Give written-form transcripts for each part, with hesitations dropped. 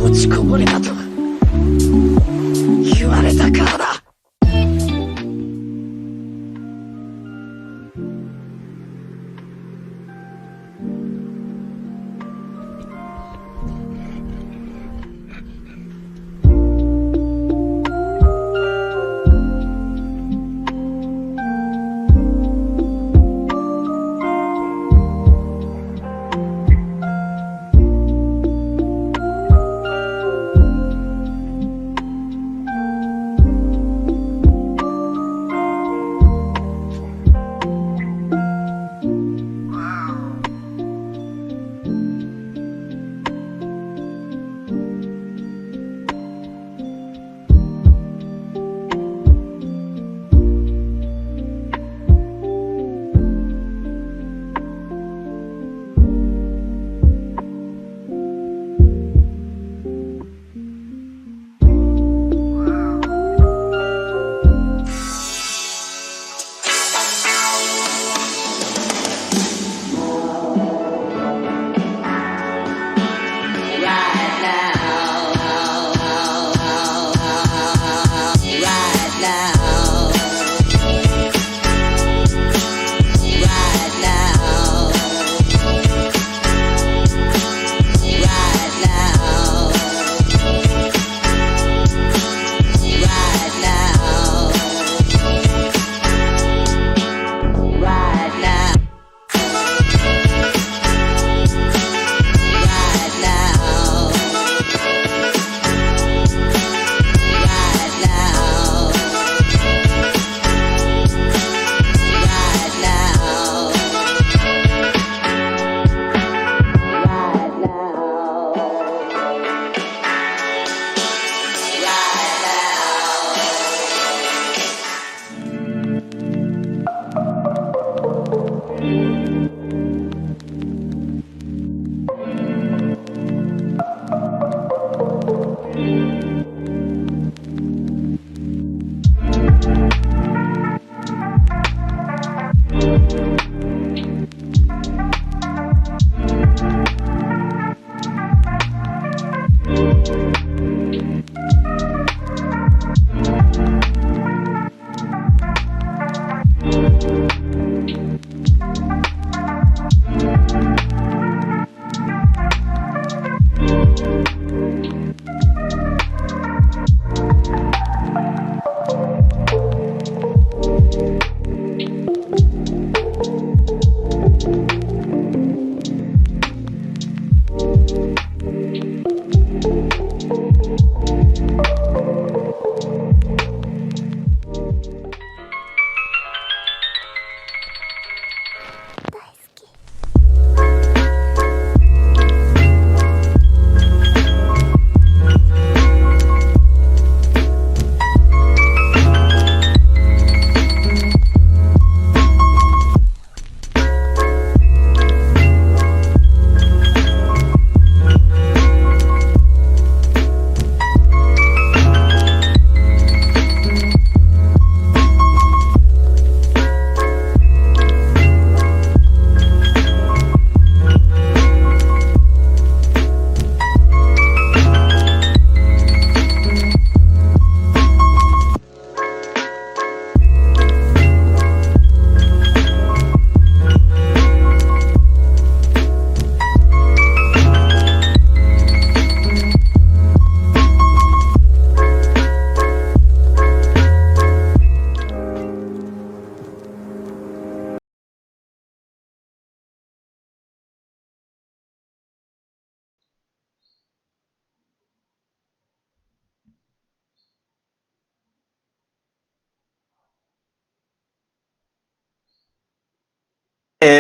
落ちこぼれだと言われたからだ。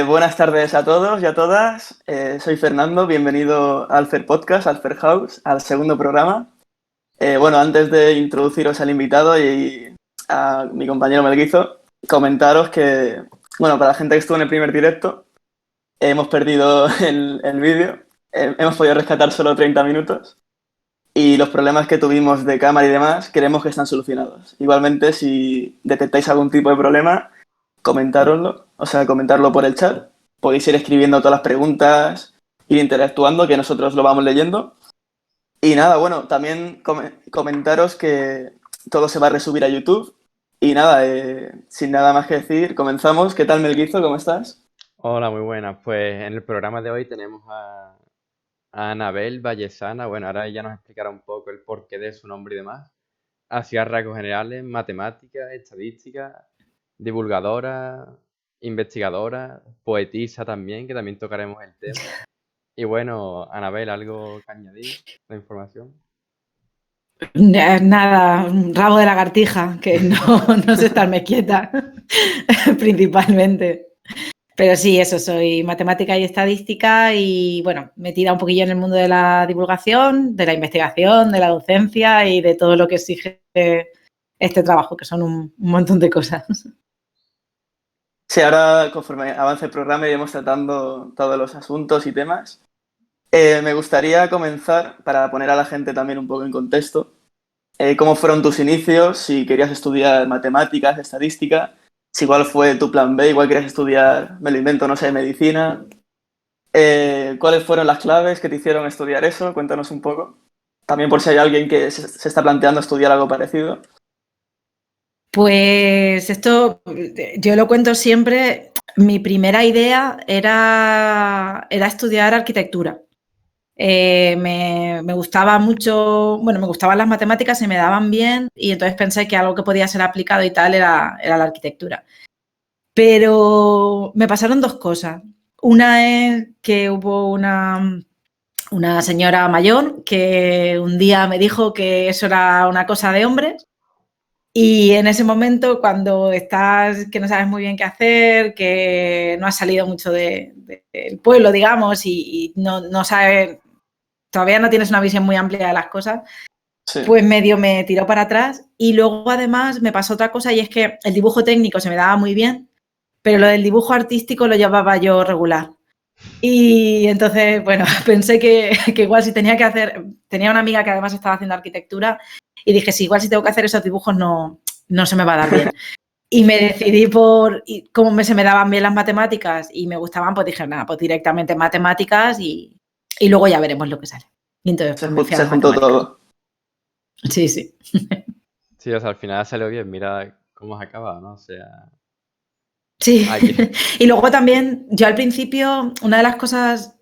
Buenas tardes a todos y a todas. Soy Fernando, bienvenido al Fair Podcast, al Fair House, al segundo programa. Bueno, antes de introduciros al invitado y a mi compañero Melguizo, comentaros que, bueno, para la gente que estuvo en el primer directo, hemos perdido el vídeo, hemos podido rescatar solo 30 minutos y los problemas que tuvimos de cámara y demás creemos que están solucionados. Igualmente, si detectáis algún tipo de problema, comentároslo, o sea, comentarlo por el chat. Podéis ir escribiendo todas las preguntas, ir interactuando, que nosotros lo vamos leyendo. Y nada, bueno, también comentaros que todo se va a resubir a YouTube. Y nada, sin nada más que decir, comenzamos. ¿Qué tal, Melguizo? ¿Cómo estás? Hola, muy buenas. Pues en el programa de hoy tenemos a Anabel Vallesana. Bueno, ahora ella nos explicará un poco el porqué de su nombre y demás. Así a rasgos generales, matemática, estadística, divulgadora, investigadora, poetisa también, que también tocaremos el tema. Y bueno, Anabel, ¿algo que añadir de información? Nada, un rabo de lagartija, que no sé estarme quieta, principalmente. Pero sí, eso, soy matemática y estadística y, bueno, metida un poquillo en el mundo de la divulgación, de la investigación, de la docencia y de todo lo que exige este trabajo, que son un montón de cosas. Sí, ahora conforme avance el programa iremos tratando todos los asuntos y temas. Me gustaría comenzar, para poner a la gente también un poco en contexto, cómo fueron tus inicios, si querías estudiar matemáticas, estadística, si igual fue tu plan B, igual querías estudiar, me lo invento, no sé, medicina. ¿Cuáles fueron las claves que te hicieron estudiar eso? Cuéntanos un poco. También por si hay alguien que se está planteando estudiar algo parecido. Pues esto, yo lo cuento siempre, mi primera idea era estudiar arquitectura. Me gustaba mucho, bueno, me gustaban las matemáticas, se me daban bien y entonces pensé que algo que podía ser aplicado y tal era la arquitectura. Pero me pasaron dos cosas. Una es que hubo una señora mayor que un día me dijo que eso era una cosa de hombres y en ese momento cuando estás, que no sabes muy bien qué hacer, que no has salido mucho del pueblo, digamos, y no sabes, todavía no tienes una visión muy amplia de las cosas, Sí. pues medio me tiró para atrás y luego además me pasó otra cosa y es que el dibujo técnico se me daba muy bien, pero lo del dibujo artístico lo llevaba yo regular. Y entonces, bueno, pensé que igual si tenía que hacer, tenía una amiga que además estaba haciendo arquitectura y dije, sí, igual si tengo que hacer esos dibujos no se me va a dar bien. Y me decidí por, y como se me daban bien las matemáticas y me gustaban, pues dije, nada, pues directamente matemáticas y luego ya veremos lo que sale. Y entonces pues me fui a Se las juntó matemáticas. todo. Sí, sí. Sí, o sea, al final salió bien. Mira cómo has acabado, ¿no? O sea, Sí. aquí. Y luego también, yo al principio, una de las cosas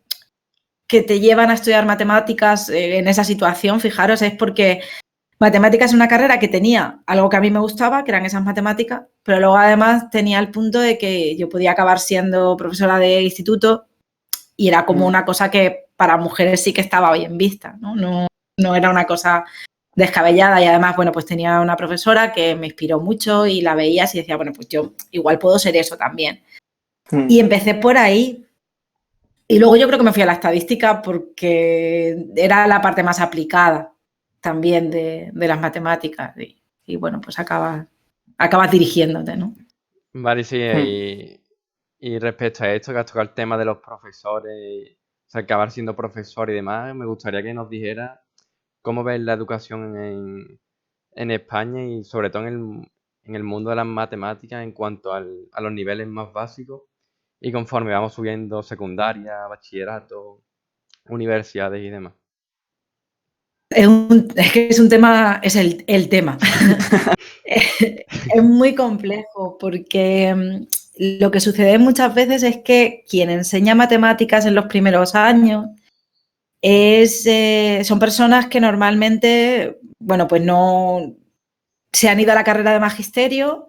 que te llevan a estudiar matemáticas en esa situación, fijaros, es porque matemáticas es una carrera que tenía algo que a mí me gustaba, que eran esas matemáticas, pero luego además tenía el punto de que yo podía acabar siendo profesora de instituto y era como una cosa que para mujeres sí que estaba bien vista, ¿no? No era una cosa descabellada y además, bueno, pues tenía una profesora que me inspiró mucho y la veías y decía, bueno, pues yo igual puedo ser eso también. Y empecé por ahí y luego yo creo que me fui a la estadística porque era la parte más aplicada también de las matemáticas y bueno, pues acabas dirigiéndote, ¿no? Vale, sí, y respecto a esto, que has tocado el tema de los profesores, o sea, acabar siendo profesor y demás, me gustaría que nos dijera cómo ves la educación en España y sobre todo en el mundo de las matemáticas en cuanto a los niveles más básicos y conforme vamos subiendo secundaria, bachillerato, universidades y demás. Es que es un tema, es el tema. Es muy complejo porque lo que sucede muchas veces es que quien enseña matemáticas en los primeros años son personas que normalmente, bueno, pues no se han ido a la carrera de magisterio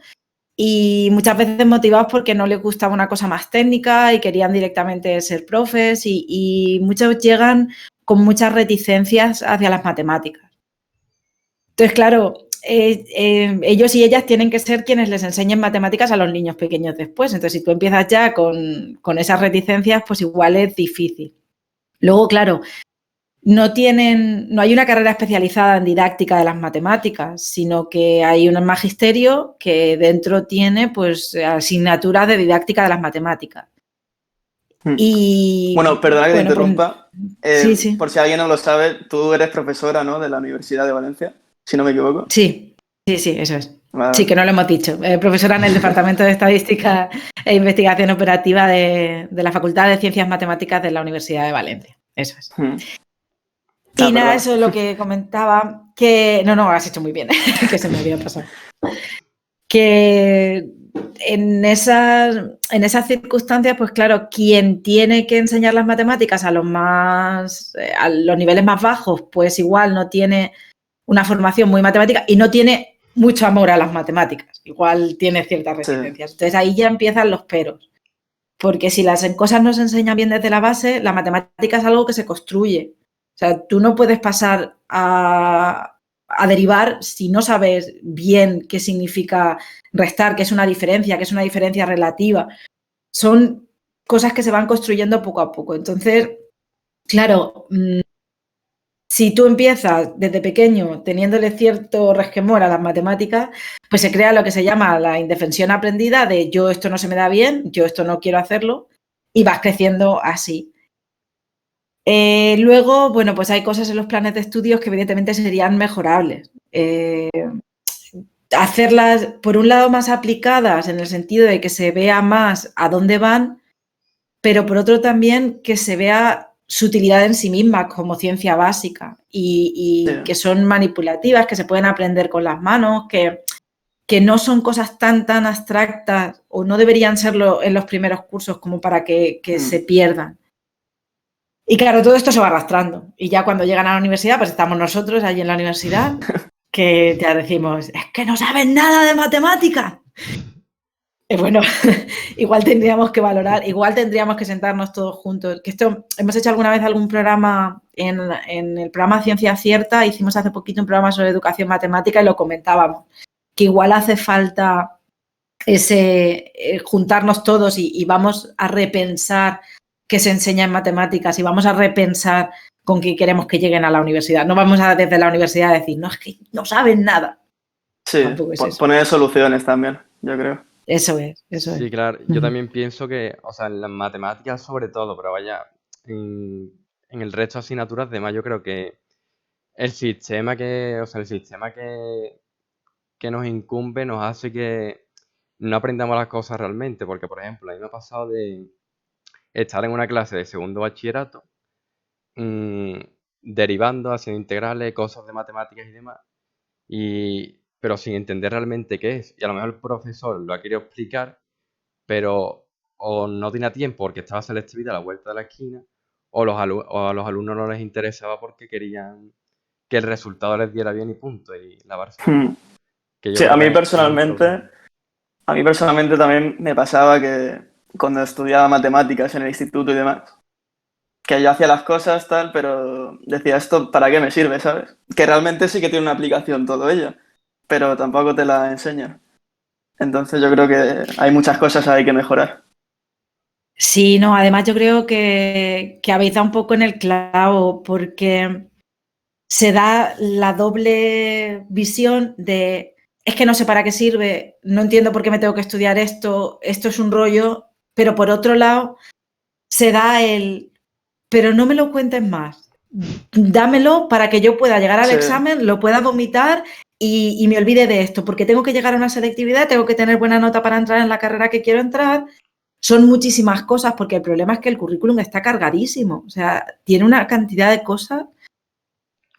y muchas veces motivados porque no les gustaba una cosa más técnica y querían directamente ser profes y muchos llegan con muchas reticencias hacia las matemáticas. Entonces, claro, ellos y ellas tienen que ser quienes les enseñen matemáticas a los niños pequeños después. Entonces, si tú empiezas ya con esas reticencias, pues igual es difícil. Luego, claro, no hay una carrera especializada en didáctica de las matemáticas, sino que hay un magisterio que dentro tiene pues asignaturas de didáctica de las matemáticas. Y Bueno, perdona que te interrumpa. Sí. Por si alguien no lo sabe, tú eres profesora, ¿no?, de la Universidad de Valencia, si no me equivoco. Sí, eso es. Vale. Sí, que no lo hemos dicho. Profesora en el Departamento de Estadística e Investigación Operativa de la Facultad de Ciencias Matemáticas de la Universidad de Valencia. Eso es. Y nada, eso es lo que comentaba, que... No, has hecho muy bien, que se me había pasado. Que en esas circunstancias, pues claro, quien tiene que enseñar las matemáticas a los niveles más bajos, pues igual no tiene una formación muy matemática y no tiene mucho amor a las matemáticas. Igual tiene ciertas resistencias. Sí. Entonces ahí ya empiezan los peros. Porque si las cosas no se enseñan bien desde la base, la matemática es algo que se construye. O sea, tú no puedes pasar a derivar si no sabes bien qué significa restar, qué es una diferencia relativa. Son cosas que se van construyendo poco a poco. Entonces, claro, si tú empiezas desde pequeño teniéndole cierto resquemor a las matemáticas, pues se crea lo que se llama la indefensión aprendida de yo esto no se me da bien, yo esto no quiero hacerlo, y vas creciendo así. Luego, bueno, pues hay cosas en los planes de estudios que evidentemente serían mejorables. Hacerlas, por un lado, más aplicadas en el sentido de que se vea más a dónde van, pero por otro también que se vea su utilidad en sí misma como ciencia básica y sí, que son manipulativas, que se pueden aprender con las manos, que no son cosas tan abstractas o no deberían serlo en los primeros cursos como para que se pierdan. Y claro, todo esto se va arrastrando. Y ya cuando llegan a la universidad, pues estamos nosotros allí en la universidad, que ya decimos, es que no saben nada de matemáticas. Y bueno, igual tendríamos que valorar, igual tendríamos que sentarnos todos juntos. Que esto, hemos hecho alguna vez algún programa en el programa Ciencia Cierta, hicimos hace poquito un programa sobre educación matemática y lo comentábamos, que igual hace falta ese juntarnos todos y vamos a repensar qué se enseña en matemáticas y vamos a repensar con qué queremos que lleguen a la universidad. No vamos a desde la universidad a decir, no, es que no saben nada. Sí, poner soluciones también, yo creo. Eso es. Sí, claro. Yo también pienso que, o sea, en las matemáticas sobre todo, pero vaya, en el resto de asignaturas, además, yo creo que el sistema que nos incumbe nos hace que no aprendamos las cosas realmente. Porque, por ejemplo, a mí me ha pasado de estar en una clase de segundo bachillerato, derivando, haciendo integrales, cosas de matemáticas y demás, pero sin entender realmente qué es. Y a lo mejor el profesor lo ha querido explicar, pero o no tenía tiempo porque estaba selectividad a la vuelta de la esquina, o a los alumnos no les interesaba porque querían que el resultado les diera bien y punto, y lavarse. Sí, a mí personalmente también me pasaba que cuando estudiaba matemáticas en el instituto y demás, que yo hacía las cosas tal, pero decía, ¿esto para qué me sirve, sabes? Que realmente sí que tiene una aplicación todo ello, pero tampoco te la enseñan. Entonces yo creo que hay muchas cosas ahí que mejorar. Sí, no, además yo creo que habéis dado un poco en el clavo, porque se da la doble visión de es que no sé para qué sirve, no entiendo por qué me tengo que estudiar esto es un rollo, pero por otro lado se da pero no me lo cuentes más, dámelo para que yo pueda llegar al examen, lo pueda vomitar y me olvide de esto, porque tengo que llegar a una selectividad, tengo que tener buena nota para entrar en la carrera que quiero entrar. Son muchísimas cosas, porque el problema es que el currículum está cargadísimo, o sea, tiene una cantidad de cosas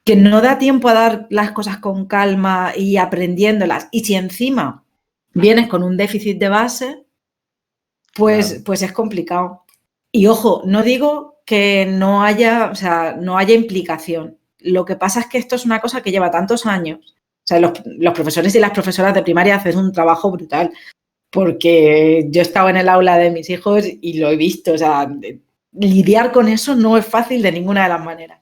que no da tiempo a dar las cosas con calma y aprendiéndolas. Y si encima vienes con un déficit de base, pues es complicado. Y ojo, no digo que no haya implicación. Lo que pasa es que esto es una cosa que lleva tantos años. O sea, los profesores y las profesoras de primaria hacen un trabajo brutal. Porque yo he estado en el aula de mis hijos y lo he visto. O sea, lidiar con eso no es fácil de ninguna de las maneras.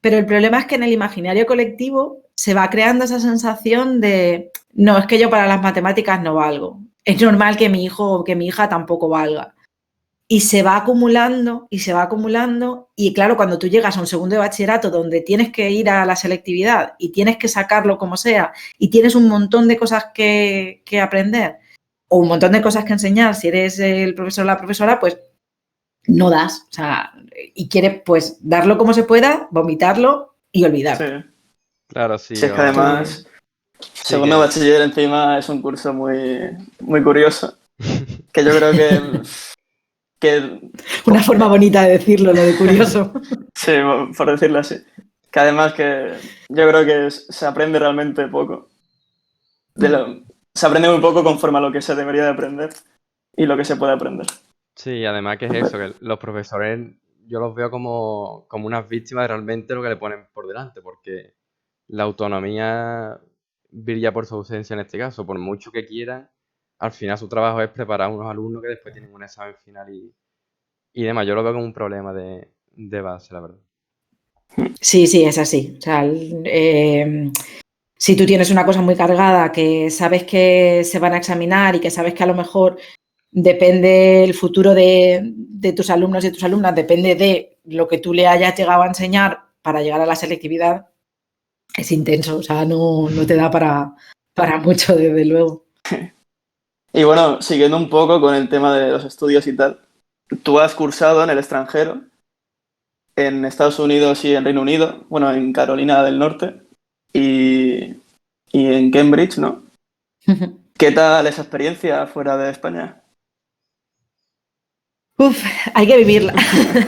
Pero el problema es que en el imaginario colectivo se va creando esa sensación de, no, es que yo para las matemáticas no valgo. Es normal que mi hijo o que mi hija tampoco valga. Y se va acumulando y se va acumulando. Y claro, cuando tú llegas a un segundo de bachillerato donde tienes que ir a la selectividad y tienes que sacarlo como sea y tienes un montón de cosas que aprender o un montón de cosas que enseñar, si eres el profesor o la profesora, pues no das. O sea, y quieres pues darlo como se pueda, vomitarlo y olvidarlo. Sí. Claro, sí. Sí, es que además, segundo que- bachiller encima es un curso muy, muy curioso, que yo creo que Una forma bonita de decirlo, lo de curioso. sí, por decirlo así. Que además que yo creo que se aprende realmente poco. Se aprende muy poco conforme a lo que se debería de aprender y lo que se puede aprender. Sí, además que es eso, que los profesores yo los veo como unas víctimas de realmente lo que le ponen por delante, porque la autonomía brilla por su ausencia en este caso. Por mucho que quieran, al final su trabajo es preparar a unos alumnos que después tienen un examen final y demás. Yo lo veo como un problema de base, la verdad. Sí, sí, es así. O sea, si tú tienes una cosa muy cargada que sabes que se van a examinar y que sabes que a lo mejor depende el futuro de tus alumnos y tus alumnas, depende de lo que tú le hayas llegado a enseñar para llegar a la selectividad, es intenso. O sea, no te da para mucho, desde luego. Y bueno, siguiendo un poco con el tema de los estudios y tal, tú has cursado en el extranjero, en Estados Unidos y en Reino Unido, bueno, en Carolina del Norte y en Cambridge, ¿no? ¿Qué tal esa experiencia fuera de España? Uf, hay que vivirla,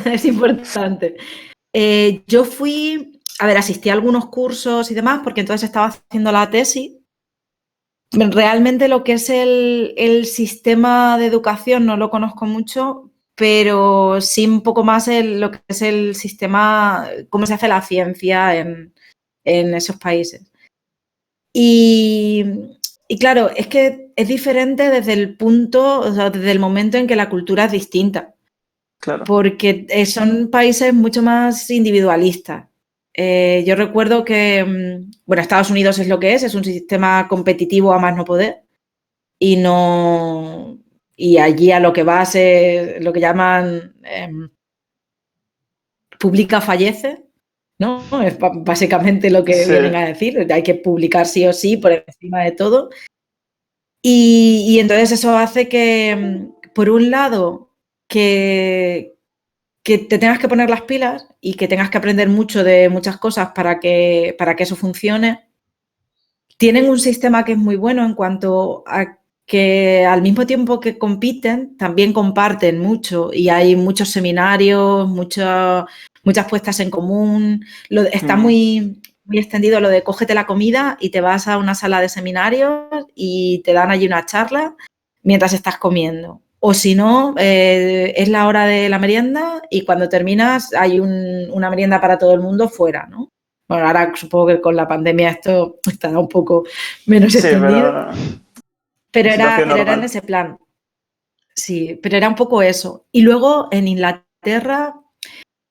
es importante. Yo asistí a algunos cursos y demás, porque entonces estaba haciendo la tesis. Realmente lo que es el sistema de educación no lo conozco mucho, pero sí un poco más lo que es el sistema, cómo se hace la ciencia en esos países. Y claro, es que es diferente desde el punto, o sea, desde el momento en que la cultura es distinta, Claro. porque son países mucho más individualistas. Yo recuerdo que, bueno, Estados Unidos es lo que es un sistema competitivo a más no poder y no, y allí a lo que vas es lo que llaman publica fallece, ¿no? Es básicamente lo que Sí. vienen a decir, hay que publicar sí o sí por encima de todo. Y entonces eso hace que, por un lado, que te tengas que poner las pilas y que tengas que aprender mucho de muchas cosas para que eso funcione. Tienen un sistema que es muy bueno en cuanto a que al mismo tiempo que compiten, también comparten mucho y hay muchos seminarios, muchas puestas en común. Está muy, muy extendido lo de cógete la comida y te vas a una sala de seminarios y te dan allí una charla mientras estás comiendo. O si no, es la hora de la merienda y cuando terminas hay una merienda para todo el mundo fuera, ¿no? Bueno, ahora supongo que con la pandemia esto estará un poco menos Sí, extendido. Pero era normal. en ese plan. Sí, pero era un poco eso. Y luego en Inglaterra,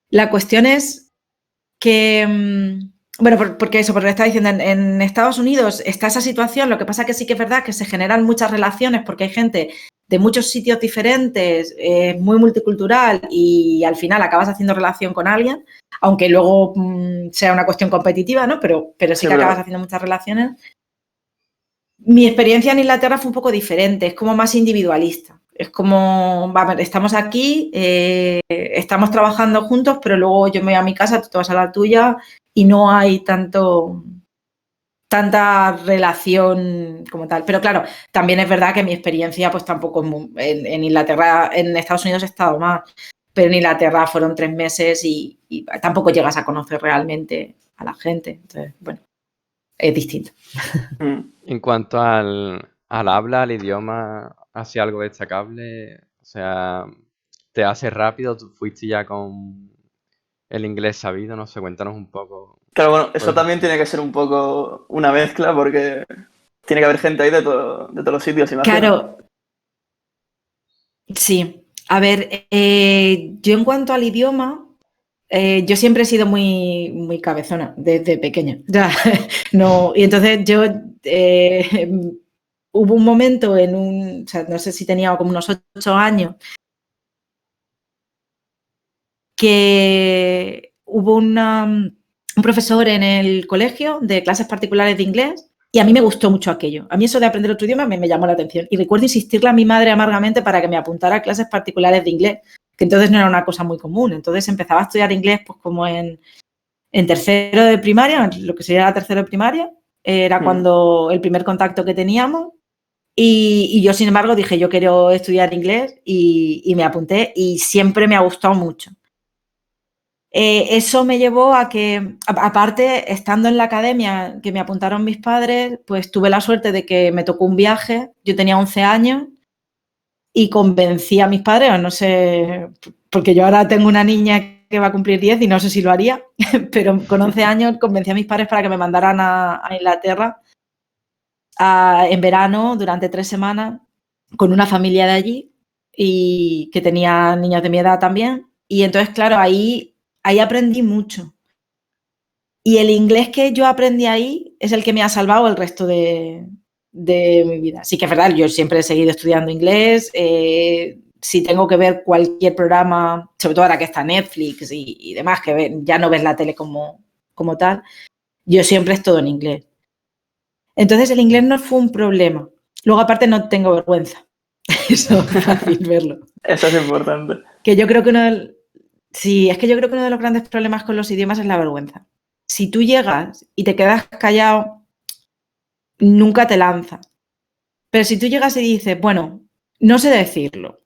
la cuestión es que, bueno, porque eso, porque le estaba diciendo, en Estados Unidos está esa situación, lo que pasa que sí que es verdad que se generan muchas relaciones porque hay gente de muchos sitios diferentes, muy multicultural y al final acabas haciendo relación con alguien, aunque luego sea una cuestión competitiva, ¿no? Pero sí que acabas haciendo muchas relaciones. Mi experiencia en Inglaterra fue un poco diferente, es como más individualista. Es como, estamos aquí, estamos trabajando juntos, pero luego yo me voy a mi casa, tú te vas a la tuya y no hay tanta relación como tal. Pero claro, también es verdad que mi experiencia pues tampoco en Inglaterra, en Estados Unidos he estado más, pero en Inglaterra fueron 3 meses y tampoco llegas a conocer realmente a la gente. Entonces, bueno, es distinto. En cuanto al habla, al idioma, ¿hace algo destacable? O sea, ¿te hace rápido? ¿Tú fuiste ya con el inglés sabido? No sé, cuéntanos un poco. Claro, bueno, eso Pues, también tiene que ser un poco una mezcla porque tiene que haber gente ahí de todos los sitios, imagino. Claro, sí. A ver, yo en cuanto al idioma, yo siempre he sido muy cabezona desde pequeña. Ya, no, y entonces yo hubo un momento o sea, no sé si tenía como unos 8 años, que hubo un profesor en el colegio de clases particulares de inglés y a mí me gustó mucho aquello. A mí eso de aprender otro idioma me llamó la atención. Y recuerdo insistirle a mi madre amargamente para que me apuntara a clases particulares de inglés, que entonces no era una cosa muy común. Entonces empezaba a estudiar inglés pues como en tercero de primaria, lo que sería la tercero de primaria, era cuando el primer contacto que teníamos. Y yo, sin embargo, dije, yo quiero estudiar inglés y me apunté y siempre me ha gustado mucho. Eso me llevó a que, aparte, estando en la academia que me apuntaron mis padres, pues tuve la suerte de que me tocó un viaje. Yo tenía 11 años y convencí a mis padres, o no sé, porque yo ahora tengo una niña que va a cumplir 10 y no sé si lo haría, pero con 11 años convencí a mis padres para que me mandaran a Inglaterra en verano durante 3 semanas con una familia de allí y que tenía niños de mi edad también. Y entonces, claro, ahí aprendí mucho. Y el inglés que yo aprendí ahí es el que me ha salvado el resto de mi vida. Sí que es verdad, yo siempre he seguido estudiando inglés. Si tengo que ver cualquier programa, sobre todo ahora que está Netflix y demás, que ya no ves la tele como tal, yo siempre es todo en inglés. Entonces el inglés no fue un problema. Luego, aparte, no tengo vergüenza. Eso es fácil verlo. Eso es importante. Que yo creo que sí, es que yo creo que uno de los grandes problemas con los idiomas es la vergüenza. Si tú llegas y te quedas callado, nunca te lanzas. Pero si tú llegas y dices, bueno, no sé decirlo,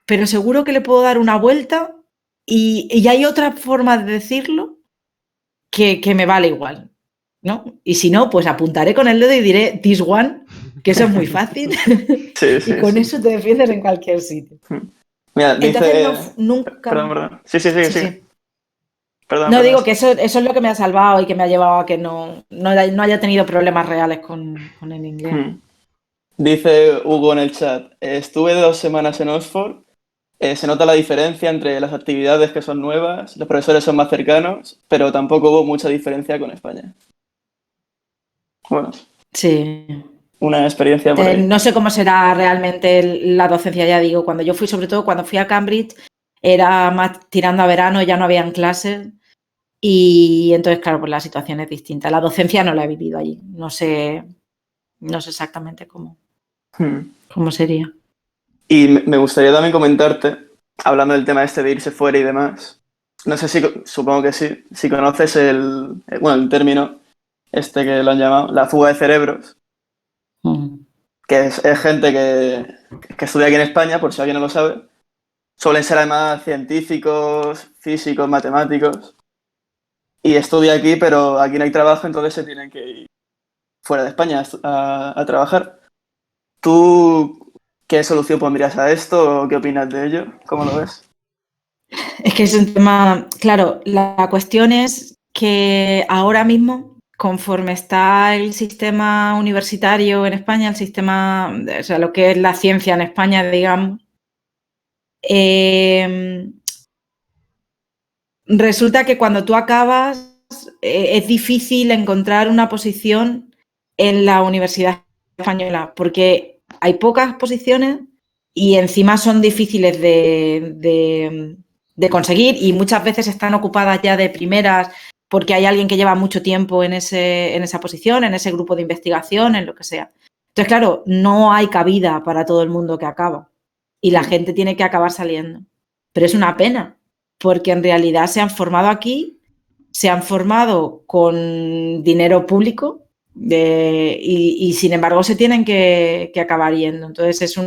pero seguro que le puedo dar una vuelta y hay otra forma de decirlo que me vale igual, ¿no? Y si no, pues apuntaré con el dedo y diré this one, que eso es muy fácil. Sí, y con eso te defiendes en cualquier sitio. Mira, Entonces, nunca... Perdón. Sí. Perdón, No, perdón. digo que eso es lo que me ha salvado y que me ha llevado a que no haya tenido problemas reales con el inglés. Dice Hugo en el chat, estuve 2 semanas en Oxford, se nota la diferencia entre las actividades que son nuevas, los profesores son más cercanos, pero tampoco hubo mucha diferencia con España. Bueno, Sí. una experiencia por ahí. No sé cómo será realmente la docencia, ya digo. Cuando yo fui, sobre todo cuando fui a Cambridge, era más tirando a verano, ya no habían clases y entonces, claro, pues la situación es distinta. La docencia no la he vivido allí. No sé exactamente cómo sería. Y me gustaría también comentarte, hablando del tema este de irse fuera y demás, no sé si, supongo que sí, si conoces el término este que lo han llamado, la fuga de cerebros, que es gente que estudia aquí en España, por si alguien no lo sabe, suelen ser además científicos, físicos, matemáticos, y estudia aquí, pero aquí no hay trabajo, entonces se tienen que ir fuera de España a trabajar. ¿Tú qué solución pondrías a esto o qué opinas de ello? ¿Cómo lo ves? Es que es un tema, claro, la cuestión es que ahora mismo, conforme está el sistema universitario en España, el sistema, o sea, lo que es la ciencia en España, digamos, resulta que cuando tú acabas es difícil encontrar una posición en la Universidad Española porque hay pocas posiciones y encima son difíciles de conseguir y muchas veces están ocupadas ya de primeras porque hay alguien que lleva mucho tiempo en esa posición, en ese grupo de investigación, en lo que sea. Entonces, claro, no hay cabida para todo el mundo que acaba y la gente tiene que acabar saliendo. Pero es una pena porque en realidad se han formado aquí, se han formado con dinero público y sin embargo se tienen que acabar yendo. Entonces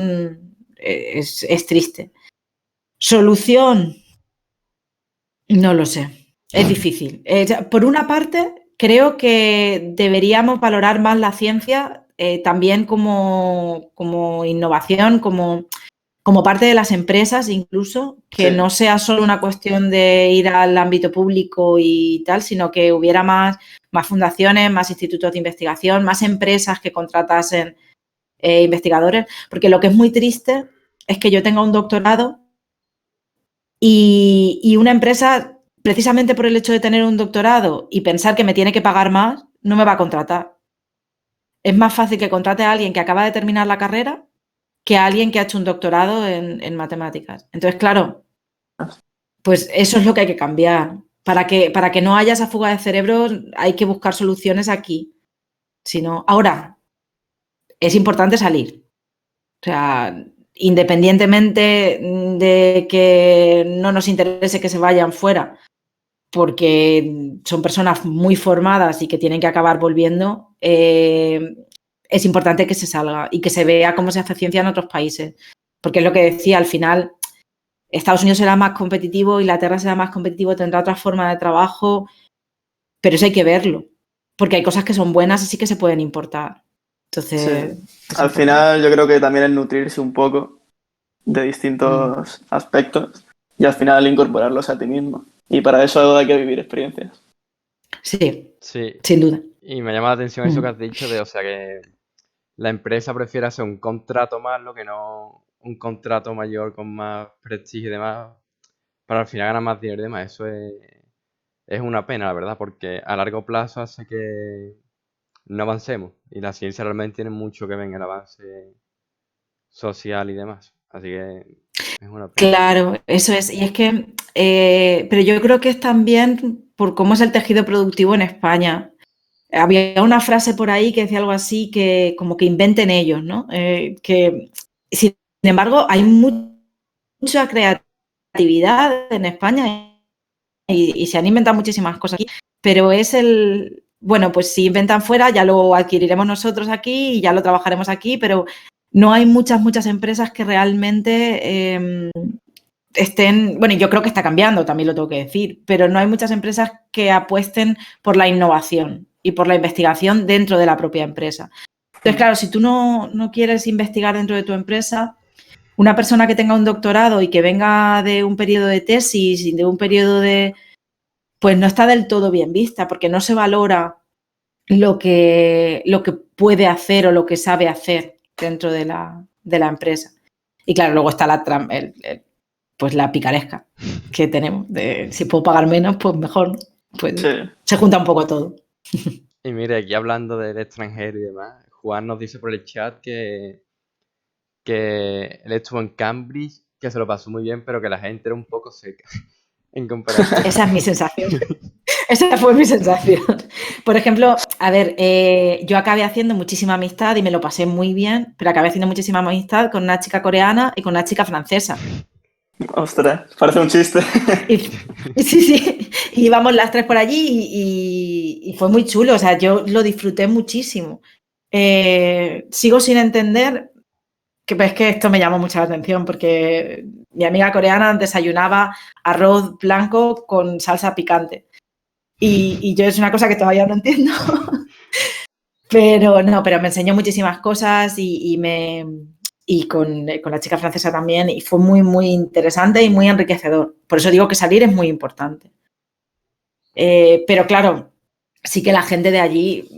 es triste. ¿Solución? No lo sé. Es difícil. Por una parte, creo que deberíamos valorar más la ciencia también como innovación, como parte de las empresas incluso, que no sea solo una cuestión de ir al ámbito público y tal, sino que hubiera más fundaciones, más institutos de investigación, más empresas que contratasen investigadores, porque lo que es muy triste es que yo tenga un doctorado y una empresa precisamente por el hecho de tener un doctorado y pensar que me tiene que pagar más, no me va a contratar. Es más fácil que contrate a alguien que acaba de terminar la carrera que a alguien que ha hecho un doctorado en matemáticas. Entonces, claro, pues eso es lo que hay que cambiar. Para que no haya esa fuga de cerebros hay que buscar soluciones aquí. Si no, ahora, es importante salir. O sea, independientemente de que no nos interese que se vayan fuera, porque son personas muy formadas y que tienen que acabar volviendo, es importante que se salga y que se vea cómo se hace ciencia en otros países. Porque es lo que decía, al final, Estados Unidos será más competitivo, Inglaterra será más competitivo, tendrá otra forma de trabajo, pero eso hay que verlo. Porque hay cosas que son buenas y sí que se pueden importar. Entonces, Sí. Al final yo creo que también es nutrirse un poco de distintos aspectos y al final incorporarlos a ti mismo. Y para eso hay que vivir experiencias. sí, Sí, sin duda. y me llama la atención eso que has dicho de, o sea, que la empresa prefiere hacer un contrato malo que no un contrato mayor con más prestigio y demás, para al final ganar más dinero y demás. Eso es una pena, la verdad, porque a largo plazo hace que no avancemos. Y la ciencia realmente tiene mucho que ver en el avance social y demás. Así que es una pena. Claro, eso es. Y es que, pero yo creo que es también por cómo es el tejido productivo en España. Había una frase por ahí que decía algo así, que como que inventen ellos, ¿no? Que, sin embargo, hay mucha creatividad en España y se han inventado muchísimas cosas aquí, pero es bueno, pues si inventan fuera ya lo adquiriremos nosotros aquí y ya lo trabajaremos aquí, pero no hay muchas empresas que realmente estén, bueno, yo creo que está cambiando, también lo tengo que decir, pero no hay muchas empresas que apuesten por la innovación y por la investigación dentro de la propia empresa. Entonces, claro, si tú no quieres investigar dentro de tu empresa, una persona que tenga un doctorado y que venga de un periodo de tesis y de un periodo de... pues no está del todo bien vista, porque no se valora lo que puede hacer o lo que sabe hacer dentro de la empresa. Y claro, luego está pues la picaresca que tenemos. De, si puedo pagar menos, pues mejor. Pues Sí. se junta un poco todo. Y mire, aquí hablando del extranjero y demás, Juan nos dice por el chat que él estuvo en Cambridge, que se lo pasó muy bien, pero que la gente era un poco seca en comparación. Esa es mi sensación. Esa fue mi sensación. Por ejemplo, a ver, yo acabé haciendo muchísima amistad y me lo pasé muy bien, pero acabé haciendo muchísima amistad con una chica coreana y con una chica francesa. Ostras, parece un chiste. Sí. Y íbamos las tres por allí y fue muy chulo. O sea, yo lo disfruté muchísimo. Sigo sin entender, que es que esto me llamó mucho la atención, porque mi amiga coreana desayunaba arroz blanco con salsa picante. Y yo es una cosa que todavía no entiendo. Pero me enseñó muchísimas cosas y con la chica francesa también, y fue muy interesante y muy enriquecedor. Por eso digo que salir es muy importante. Pero claro, sí que la gente de allí,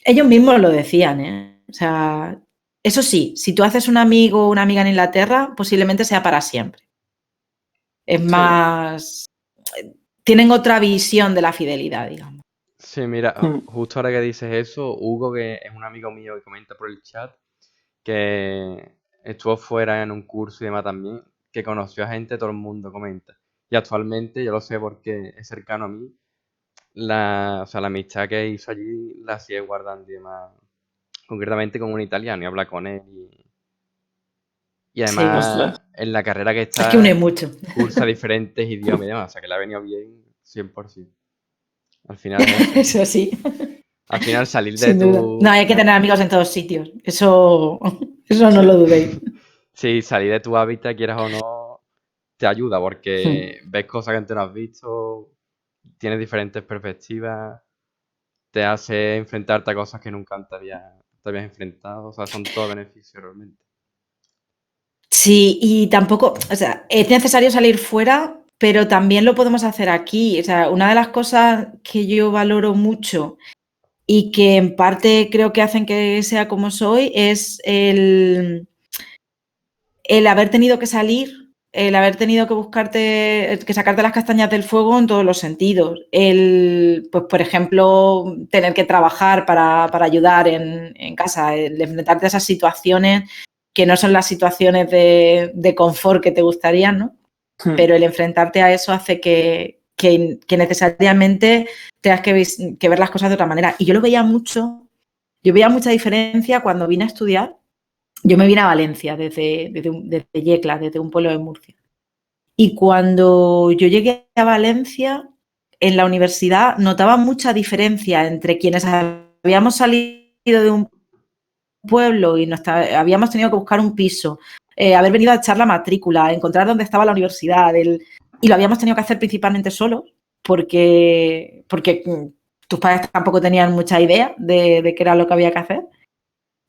ellos mismos lo decían, ¿eh? O sea, eso sí, si tú haces un amigo o una amiga en Inglaterra, posiblemente sea para siempre. Es más, tienen otra visión de la fidelidad, digamos. Sí, mira, justo ahora que dices eso, Hugo, que es un amigo mío que comenta por el chat, que estuvo fuera en un curso y demás también, que conoció a gente, todo el mundo comenta. Y actualmente, yo lo sé porque es cercano a mí, o sea, la amistad que hizo allí la sigue guardando y demás, concretamente con un italiano, y habla con él. Y Sí. además, Ostras. en la carrera que Es que une está, mucho. cursa diferentes idiomas y demás, o sea, que le ha venido bien 100%. Al final es eso. Eso sí. Al final salir de Sin duda. tu... No, hay que tener amigos en todos sitios. Eso no lo dudéis. Sí, salir de tu hábitat, quieras o no, te ayuda porque ves cosas que antes no has visto, tienes diferentes perspectivas, te hace enfrentarte a cosas que nunca te habías enfrentado, o sea, son todos beneficios realmente. Sí, y tampoco, o sea, es necesario salir fuera, pero también lo podemos hacer aquí. O sea, una de las cosas que yo valoro mucho y que en parte creo que hacen que sea como soy es el haber tenido que salir el haber tenido que que sacarte las castañas del fuego en todos los sentidos. Pues, por ejemplo, tener que trabajar para ayudar en casa, el enfrentarte a esas situaciones que no son las situaciones de confort que te gustarían, ¿no? Pero el enfrentarte a eso hace que necesariamente tengas que ver las cosas de otra manera. Y yo veía mucha diferencia cuando vine a estudiar. Yo me vine a Valencia desde Yecla, desde un pueblo de Murcia. Y cuando yo llegué a Valencia, en la universidad notaba mucha diferencia entre quienes habíamos salido de un pueblo y habíamos tenido que buscar un piso, haber venido a echar la matrícula, encontrar dónde estaba la universidad, y lo habíamos tenido que hacer principalmente solos, porque tus padres tampoco tenían mucha idea de qué era lo que había que hacer.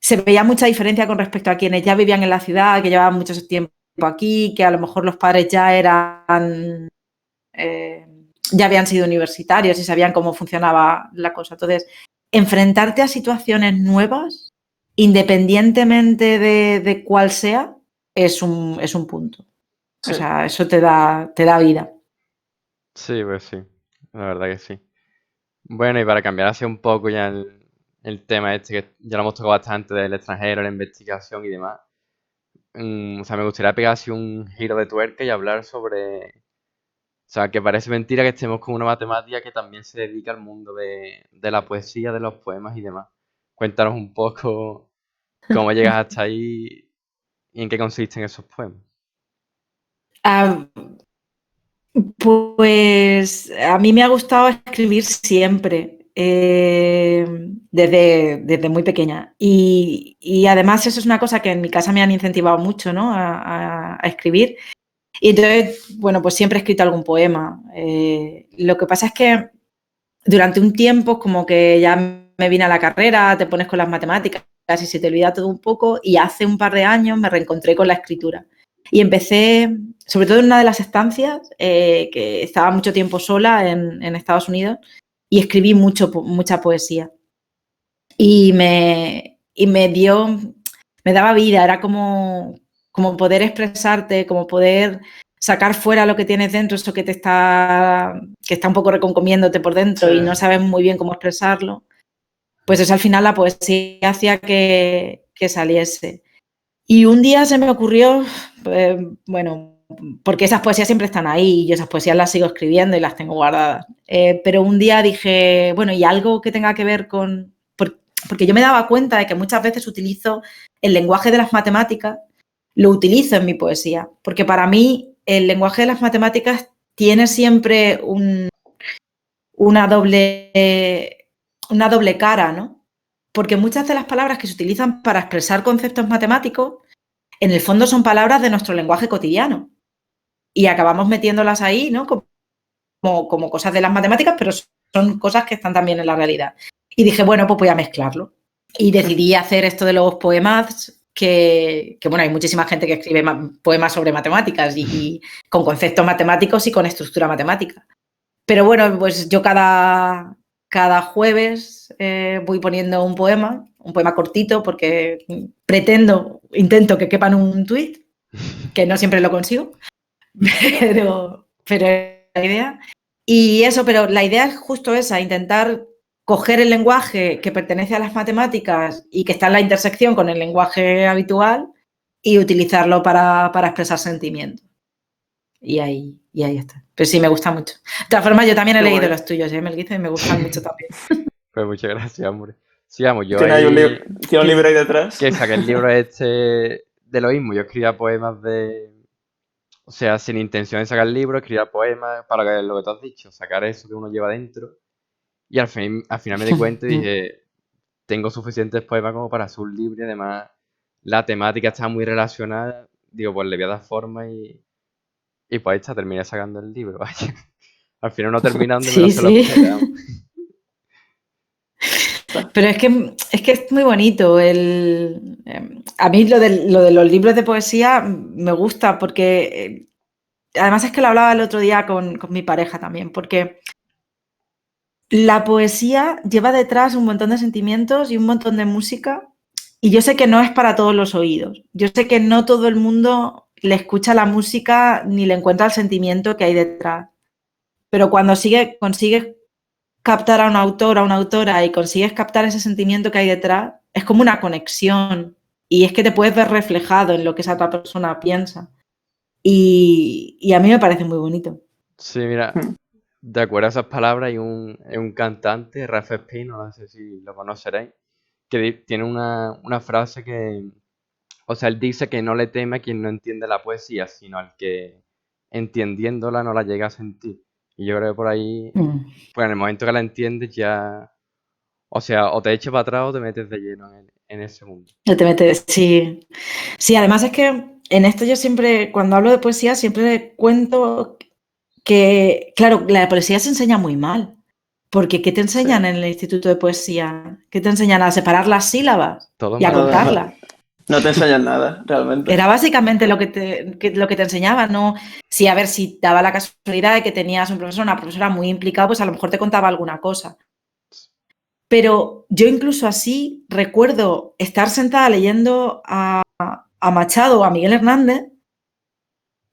Se veía mucha diferencia con respecto a quienes ya vivían en la ciudad, que llevaban mucho tiempo aquí, que a lo mejor los padres ya habían sido universitarios y sabían cómo funcionaba la cosa. Entonces, enfrentarte a situaciones nuevas, independientemente de cuál sea, es un punto. Sí. O sea, eso te da vida. Sí, pues sí, la verdad que sí. Bueno, y para cambiar así un poco ya el tema este, que ya lo hemos tocado bastante del extranjero, la investigación y demás. O sea, me gustaría pegar así un giro de tuerca y hablar sobre... O sea, que parece mentira que estemos con una matemática que también se dedica al mundo de la poesía, de los poemas y demás. Cuéntanos un poco cómo llegas hasta ahí y en qué consisten esos poemas. Pues a mí me ha gustado escribir siempre, desde muy pequeña. Y además eso es una cosa que en mi casa me han incentivado mucho, ¿no? a escribir. Y entonces, bueno, pues siempre he escrito algún poema. Lo que pasa es que durante un tiempo como que ya me vine a la carrera, te pones con las matemáticas y se te olvida todo un poco, y hace un par de años me reencontré con la escritura. Y empecé, sobre todo en una de las estancias, que estaba mucho tiempo sola en Estados Unidos, y escribí mucha poesía. Y me daba vida, era como poder expresarte, como poder sacar fuera lo que tienes dentro, eso que está un poco reconcomiéndote por dentro, sí, y no sabes muy bien cómo expresarlo. Pues eso, al final la poesía hacía que saliese. Y un día se me ocurrió, bueno, porque esas poesías siempre están ahí y esas poesías las sigo escribiendo y las tengo guardadas. Pero un día dije, bueno, y algo que tenga que ver con... Porque yo me daba cuenta de que muchas veces utilizo el lenguaje de las matemáticas, lo utilizo en mi poesía, porque para mí el lenguaje de las matemáticas tiene siempre una doble cara, ¿no? Porque muchas de las palabras que se utilizan para expresar conceptos matemáticos, en el fondo son palabras de nuestro lenguaje cotidiano. Y acabamos metiéndolas ahí, ¿no? Como cosas de las matemáticas, pero son cosas que están también en la realidad. Y dije, bueno, pues voy a mezclarlo. Y decidí hacer esto de los poemas, que bueno, hay muchísima gente que escribe poemas sobre matemáticas y con conceptos matemáticos y con estructura matemática. Pero bueno, pues yo cada jueves voy poniendo un poema cortito, porque intento que quepa en un tuit, que no siempre lo consigo, pero es la idea. Y eso, pero la idea es justo esa, intentar coger el lenguaje que pertenece a las matemáticas y que está en la intersección con el lenguaje habitual y utilizarlo para expresar sentimientos. Y ahí está. Pero sí, me gusta mucho. De todas formas, yo también he leído los tuyos, Melguizo, y me gustan mucho también. Pues muchas gracias, hombre. Sí, vamos, yo ¿Tiene un libro ahí detrás? Que saqué el libro este de lo mismo. Yo escribía poemas o sea, sin intención de sacar el libro, escribía poemas para lo que tú has dicho, sacar eso que uno lleva dentro. Y al final me di cuenta y dije, tengo suficientes poemas como para hacer un libro, y además la temática está muy relacionada. Digo, pues le voy a dar forma y pues ahí está, terminé sacando el libro, vaya. Al final no terminando, Sí, pero no se lo sí. esperaba. Pero es que es muy bonito. A mí lo de los libros de poesía me gusta, porque además es que lo hablaba el otro día con mi pareja también, porque la poesía lleva detrás un montón de sentimientos y un montón de música, y yo sé que no es para todos los oídos. Yo sé que no todo el mundo le escucha la música ni le encuentra el sentimiento que hay detrás. Pero cuando consigues captar a un autor, a una autora y consigues captar ese sentimiento que hay detrás, es como una conexión y es que te puedes ver reflejado en lo que esa otra persona piensa. Y a mí me parece muy bonito. Sí, mira, de acuerdo a esas palabras, hay un cantante, Rafa Espino, no sé si lo conoceréis, que tiene una frase que, o sea, él dice que no le teme a quien no entiende la poesía, sino al que entendiéndola no la llega a sentir. Y yo creo que por ahí, pues en el momento que la entiendes ya, o sea, o te echas para atrás o te metes de lleno en ese mundo. Ya te metes, sí. Sí, además es que en esto yo siempre, cuando hablo de poesía, siempre cuento que, claro, la poesía se enseña muy mal. Porque ¿qué te enseñan en el instituto de poesía? ¿Qué te enseñan a separar las sílabas Todo y a mal. contarlas? No te enseñan nada, realmente. Era básicamente lo que te enseñaba, ¿no? Sí, a ver, si daba la casualidad de que tenías un profesor, una profesora muy implicada, pues a lo mejor te contaba alguna cosa. Pero yo incluso así recuerdo estar sentada leyendo a Machado o a Miguel Hernández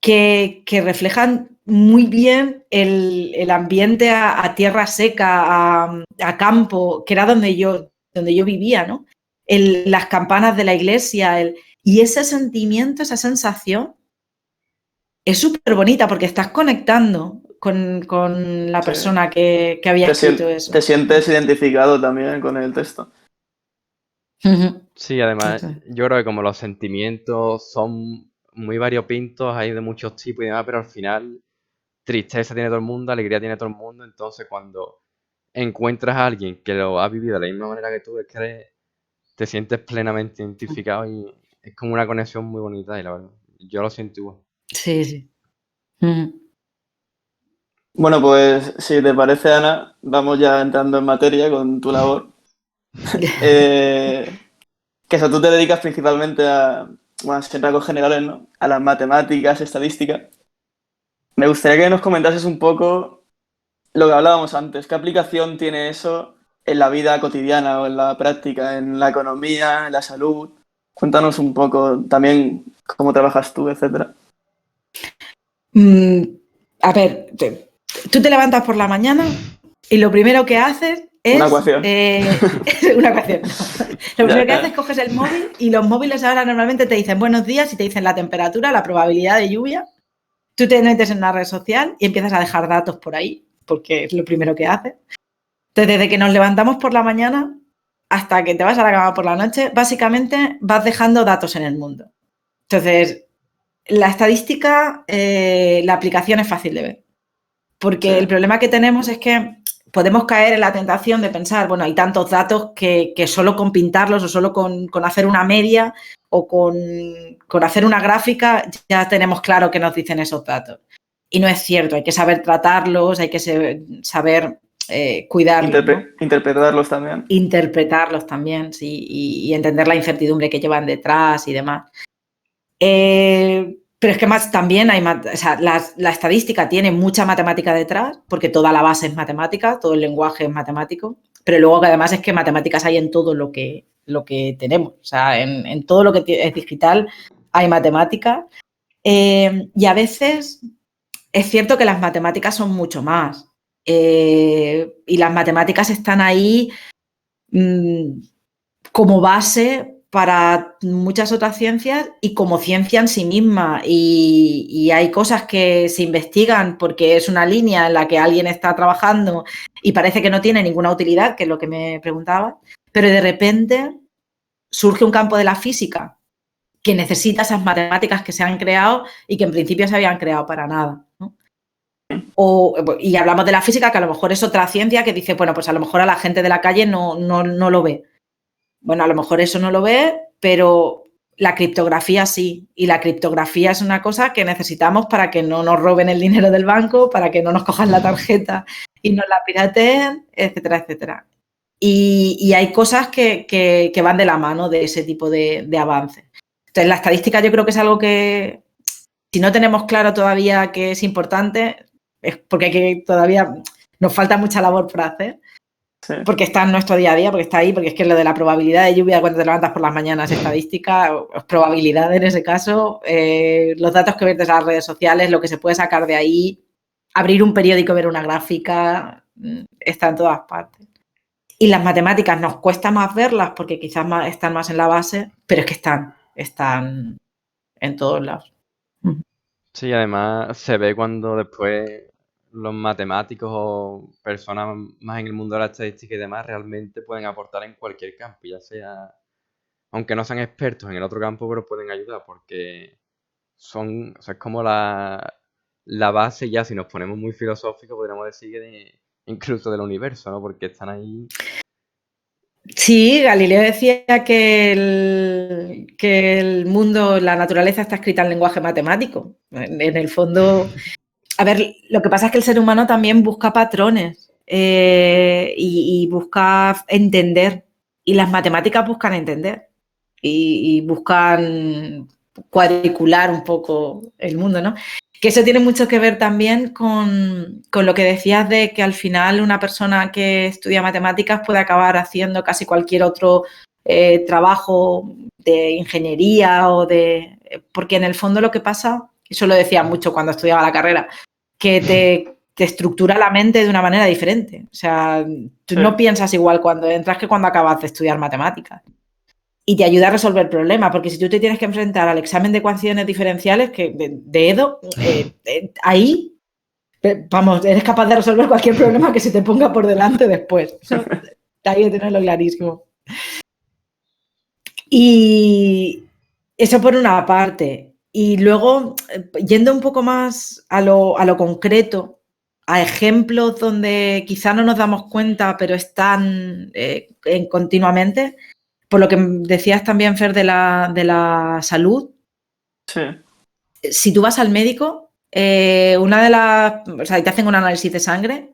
que reflejan muy bien el ambiente a tierra seca, a campo, que era donde yo vivía, ¿no? Las campanas de la iglesia, y ese sentimiento, esa sensación es súper bonita porque estás conectando con la persona que había escrito eso. Te sientes identificado también con el texto. Sí, además, yo creo que como los sentimientos son muy variopintos, hay de muchos tipos y demás, pero al final tristeza tiene todo el mundo, alegría tiene todo el mundo, entonces cuando encuentras a alguien que lo ha vivido de la misma manera que tú, es que te sientes plenamente identificado y es como una conexión muy bonita y la verdad, yo lo siento igual. Sí, sí. Bueno, pues si te parece, Ana, vamos ya entrando en materia con tu labor. Que eso, tú te dedicas principalmente a, bueno, en rasgos generales, ¿no? A las matemáticas, estadística. Me gustaría que nos comentases un poco lo que hablábamos antes. ¿Qué aplicación tiene eso en la vida cotidiana o en la práctica, en la economía, en la salud? Cuéntanos un poco también cómo trabajas tú, etcétera. A ver, tú te levantas por la mañana y lo primero que haces es... Una ecuación. Una ecuación. Lo primero que haces es coges el móvil y los móviles ahora normalmente te dicen buenos días y te dicen la temperatura, la probabilidad de lluvia. Tú te metes en una red social y empiezas a dejar datos por ahí, porque es lo primero que haces. Entonces, desde que nos levantamos por la mañana hasta que te vas a la cama por la noche, básicamente vas dejando datos en el mundo. Entonces, la estadística, la aplicación es fácil de ver. Porque el problema que tenemos es que podemos caer en la tentación de pensar, bueno, hay tantos datos que solo con pintarlos o solo con hacer una media o con hacer una gráfica ya tenemos claro que nos dicen esos datos. Y no es cierto, hay que saber tratarlos, hay que saber cuidarlos. ¿no? Interpretarlos también. Interpretarlos también, sí, y entender la incertidumbre que llevan detrás y demás. Pero es que más también hay, o sea, la estadística tiene mucha matemática detrás, porque toda la base es matemática, todo el lenguaje es matemático, pero luego que además es que matemáticas hay en todo lo que tenemos, o sea, en todo lo que es digital hay matemática. Y a veces es cierto que las matemáticas son mucho más, y las matemáticas están ahí como base para muchas otras ciencias y como ciencia en sí misma. Y hay cosas que se investigan porque es una línea en la que alguien está trabajando y parece que no tiene ninguna utilidad, que es lo que me preguntaba, pero de repente surge un campo de la física que necesita esas matemáticas que se han creado y que en principio se habían creado para nada, ¿no? Y hablamos de la física, que a lo mejor es otra ciencia que dice, bueno, pues a lo mejor a la gente de la calle no lo ve. Bueno, a lo mejor eso no lo ve, pero la criptografía sí. Y la criptografía es una cosa que necesitamos para que no nos roben el dinero del banco, para que no nos cojan la tarjeta y nos la pirateen, etcétera, etcétera. Y hay cosas que van de la mano de ese tipo de avances. Entonces, la estadística yo creo que es algo que, si no tenemos claro todavía que es importante, es porque todavía nos falta mucha labor por hacer. Sí. porque está en nuestro día a día, porque está ahí, porque es que lo de la probabilidad de lluvia cuando te levantas por las mañanas, estadística, o probabilidad en ese caso, los datos que ves de las redes sociales, lo que se puede sacar de ahí, abrir un periódico, ver una gráfica, está en todas partes. Y las matemáticas nos cuesta más verlas porque quizás están más en la base, pero es que están en todos lados. Sí, además se ve cuando después los matemáticos o personas más en el mundo de la estadística y demás realmente pueden aportar en cualquier campo, ya sea, aunque no sean expertos en el otro campo, pero pueden ayudar porque son, o sea, es como la base ya, si nos ponemos muy filosóficos, podríamos decir que incluso del universo, ¿no? Porque están ahí. Sí, Galileo decía que el mundo, la naturaleza está escrita en lenguaje matemático. En el fondo, a ver, lo que pasa es que el ser humano también busca patrones y busca entender. Y las matemáticas buscan entender y buscan cuadricular un poco el mundo, ¿no? Que eso tiene mucho que ver también con lo que decías de que al final una persona que estudia matemáticas puede acabar haciendo casi cualquier otro trabajo de ingeniería o de... Porque en el fondo lo que pasa, eso lo decía mucho cuando estudiaba la carrera, que te estructura la mente de una manera diferente. O sea, tú no piensas igual cuando entras que cuando acabas de estudiar matemáticas. Y te ayuda a resolver problemas, porque si tú te tienes que enfrentar al examen de ecuaciones diferenciales que de Edo, ahí, vamos, eres capaz de resolver cualquier problema que se te ponga por delante después. Hay que tenerlo clarísimo. Y eso por una parte. Y luego, yendo un poco más a lo concreto, a ejemplos donde quizá no nos damos cuenta, pero están continuamente, por lo que decías también, Fer, de la salud. Sí. Si tú vas al médico, una de las... O sea, te hacen un análisis de sangre,